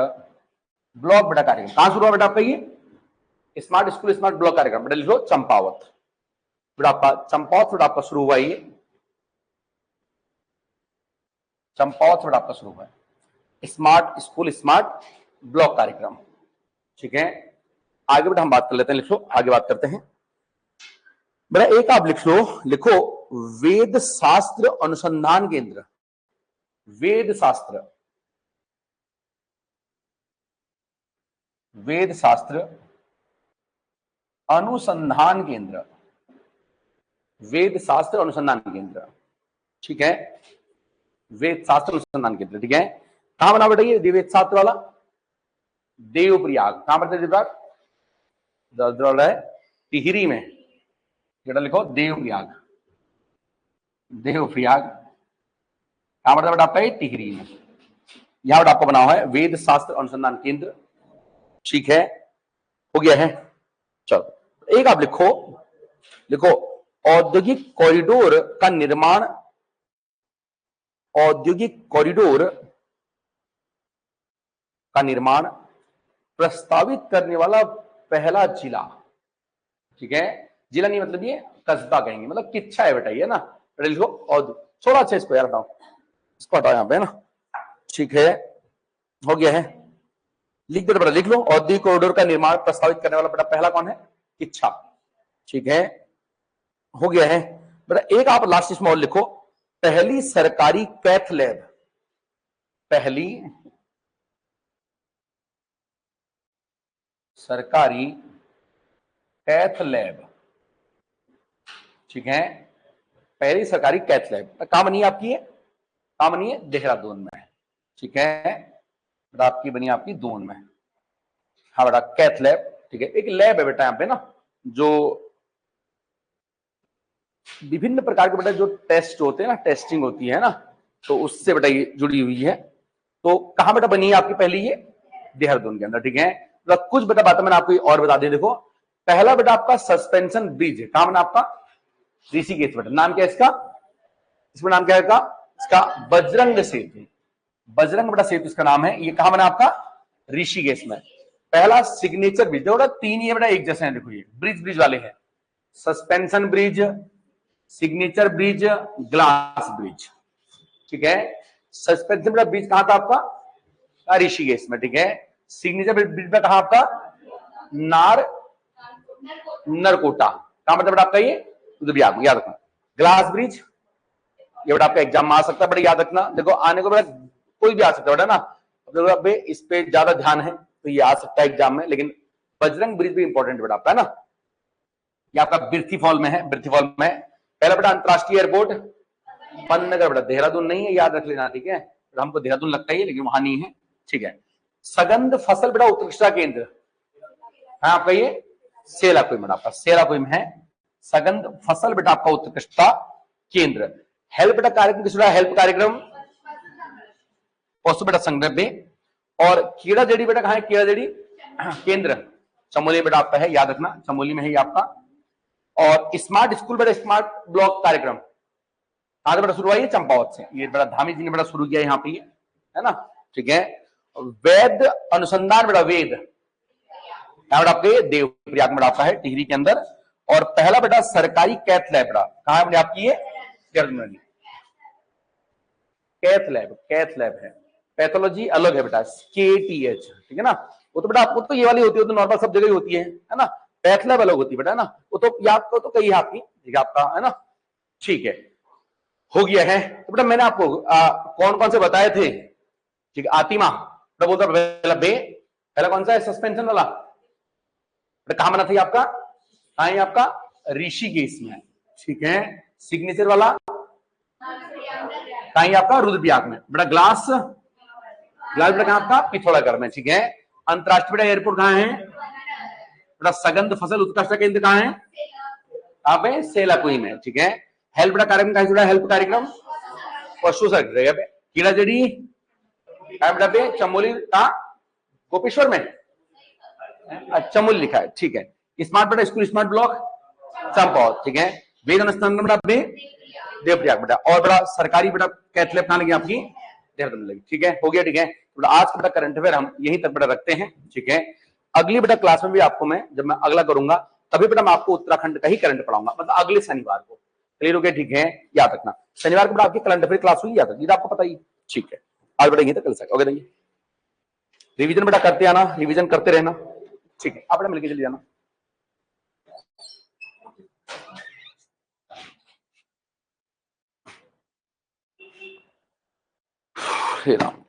ब्लॉक बेटा कार्यक्रम कहां शुरू हुआ बेटा आपका? ये स्मार्ट स्कूल स्मार्ट ब्लॉक कार्यक्रम बेटा लिखो चंपावत, बेटा आपका चंपावत बेटा आपका शुरू हुआ। ये चंपावत बेटा आपका शुरू हुआ है स्मार्ट स्कूल स्मार्ट ब्लॉक कार्यक्रम, ठीक है। आगे बेटा हम बात कर लेते हैं, लिखो आगे बात करते हैं बेटा। एक आप लिख लो, लिखो वेद शास्त्र अनुसंधान केंद्र, वेद शास्त्र, वेद शास्त्र अनुसंधान केंद्र, वेद शास्त्र अनुसंधान केंद्र, ठीक है। वेद शास्त्र अनुसंधान केंद्र, ठीक है। कहां बना बेटा ये वेद शास्त्र वाला? देवप्रयाग, कहां पर? देवप्रयाग है टिहरी में, बेटा लिखो देवप्रयाग, देवप्रयाग कहां पर बेटा आपका? ये टिहरी में। यहां बेटा आपको बना हुआ है वेद शास्त्र अनुसंधान केंद्र, ठीक है। हो गया है, चलो एक आप लिखो, लिखो औद्योगिक कॉरिडोर का निर्माण, औद्योगिक कॉरिडोर का निर्माण प्रस्तावित करने वाला पहला जिला, ठीक है। जिला नहीं मतलब ये कस्बा कहेंगे, मतलब किच्छा है बेटा ये ना। बेटा लिखो और थोड़ा अच्छा इसको यार हटाओ, इसको हटाओ यहाँ पे ना, ठीक है। हो गया है, लिख दो बेटा, लिख लो औद्योगिक कॉरिडोर का निर्माण प्रस्तावित करने वाला बेटा पहला कौन है? किच्छा, ठीक है। हो गया है बेटा। एक आप लास्ट इसमें और लिखो पहली सरकारी कैथ लैब, पहली सरकारी कैथ लैब, ठीक है। पहली सरकारी कैथ लैब कहां बनी है आपकी? है कहां बनी है? देहरादून में, ठीक है बेटा। आपकी बनी आपकी दून में, हाँ बेटा कैथ लैब, ठीक है। एक लैब है बेटा यहाँ पे ना, जो विभिन्न प्रकार के बेटा जो टेस्ट होते हैं ना, टेस्टिंग होती है ना, तो उससे बेटा ये जुड़ी हुई है। तो कहां बेटा बनी है आपकी पहली? ये देहरादून के अंदर, ठीक है। तो कुछ बेटा बातें मैंने आपको और बता दी। देखो पहला बेटा आपका सस्पेंशन ब्रिज है, कहां बना आपका? ऋषिकेश बेटा। नाम क्या है इसका? इसमें नाम क्या है इसका? बजरंग सेतु, बजरंग बेटा सेतु इसका नाम है। ये कहां बना आपका? ऋषिकेश में। पहला सिग्नेचर ब्रिज, देखो तीन ही बेटा एक जैसे हैं, देखो ये ब्रिज ब्रिज वाले हैं, suspension bridge, signature bridge, glass bridge, ठीक है। सस्पेंशन बेटा ब्रिज कहां था आपका? ऋषिकेश में, ठीक है। सिग्नेचर ब्रिज में कहा आपका? नरकोटा। कहां मतलब बेटा आपका ये? रुद्रप्रयाग, याद रखना। ग्लास ब्रिज, ये बेटा आपका एग्जाम में आ सकता है, बड़ा याद रखना। देखो आने को बेटा कोई भी आ सकता है बेटा ना, अब इस पे ज्यादा ध्यान है तो ये आ सकता है एग्जाम में, लेकिन बजरंग ब्रिज भी इंपॉर्टेंट बेटा आपका है ना। ये आपका बिरथी फॉल में है, बिरथी फॉल में। पहला बेटा अंतरराष्ट्रीय एयरपोर्ट पन्नगर बेटा, देहरादून नहीं है, याद रख लेना, ठीक है। तो हमको देहरादून लगता ही है लेकिन वहां नहीं है, ठीक है। सगंध फसल बेटा उत्कृष्टता केंद्र है आपका ये सेलाकुई में, आपका सेलाकुई में है सगंध फसल बेटा आपका उत्कृष्टता केंद्र। हेल्प बेटा कार्यक्रम किस बेटा? हेल्प कार्यक्रम पशु बेटा संग्रह में। और कीड़ा जड़ी बेटा कहां है? कीड़ा जड़ी केंद्र चमोली बेटा आपका है, याद रखना, चमोली में है ये आपका। और स्मार्ट स्कूल बेटा, स्मार्ट ब्लॉक कार्यक्रम कहां से बेटा शुरू हुआ? ये चंपावत से, ये बेटा धामी जी ने बेटा शुरू किया यहाँ पे, है ना, ठीक है। वैद अनुसंधान बेटा, वेद बेटा आपके देवप्रयाग में आपका है, टिहरी के अंदर। और पहला बेटा सरकारी कैथ लैब बेटा कहां है आपकी? ये कैथ लैब है। पैथोलॉजी अलग है बेटा, KTH, ठीक है ना। वो तो बेटा आपको तो ये वाली होती है, तो नॉर्मल सब जगह ही होती है ना। पैथ लैब अलग होती है बेटा ना, वो तो याद करो तो कही आपकी, ठीक है आपका, है ना, ठीक है, हो गया है। तो बेटा मैंने आपको कौन कौन से बताए थे, ठीक है। आतिमा बेटा बोलता पहला बे, पहला कौन सा है? सस्पेंशन वाला बेटा कहां बना था आपका? कहां है आपका? ऋषिकेश में, ठीक है। सिग्नेचर वाला कहां है आपका? रुद्रप्रयाग में बेटा। ग्लास बेटा कहां आपका? पिथौरागढ़ में, ठीक है। अंतरराष्ट्रीय बेटा एयरपोर्ट कहां है बेटा? सगंध फसल उत्कृष्टता केंद्र कहां है? आप है सेलाकुई में, ठीक है। हेल्प बेटा कार्यक्रम कहां जुड़ा? हेल्प कार्यक्रम पशु संग्रह पे। कीड़ा जड़ी बेटा पे चमोली का गोपेश्वर में, चमोली लिखा है, ठीक है। स्मार्ट बेटा स्कूल स्मार्ट ब्लॉक चंपावत, ठीक है। वेद अनुसंधान बेटा पे देवप्रयाग बेटा। और बेटा सरकारी बेटा कैथ लैब कहां लगी आपकी? देहरादून लगी, ठीक है, हो गया, ठीक है। तो आज का बेटा करंट अफेयर हम यहीं तक बेटा रखते हैं, ठीक है। अगली बेटा क्लास में भी आपको मैं, जब मैं अगला करूंगा तभी बेटा मैं आपको उत्तराखंड का ही करंट पढ़ाऊंगा, मतलब अगले शनिवार को। क्लियर हो गया, ठीक है, याद रखना। शनिवार को बेटा आपकी करंट अफेयर क्लास हुई, याद रखिए, आपको पता ही, ठीक है। आज बेटा यहीं तक कल सके, ओके। रिवीजन बेटा करते आना, रिवीजन करते रहना, ठीक है। आप बेटा मिलके चले जाना। हे राम।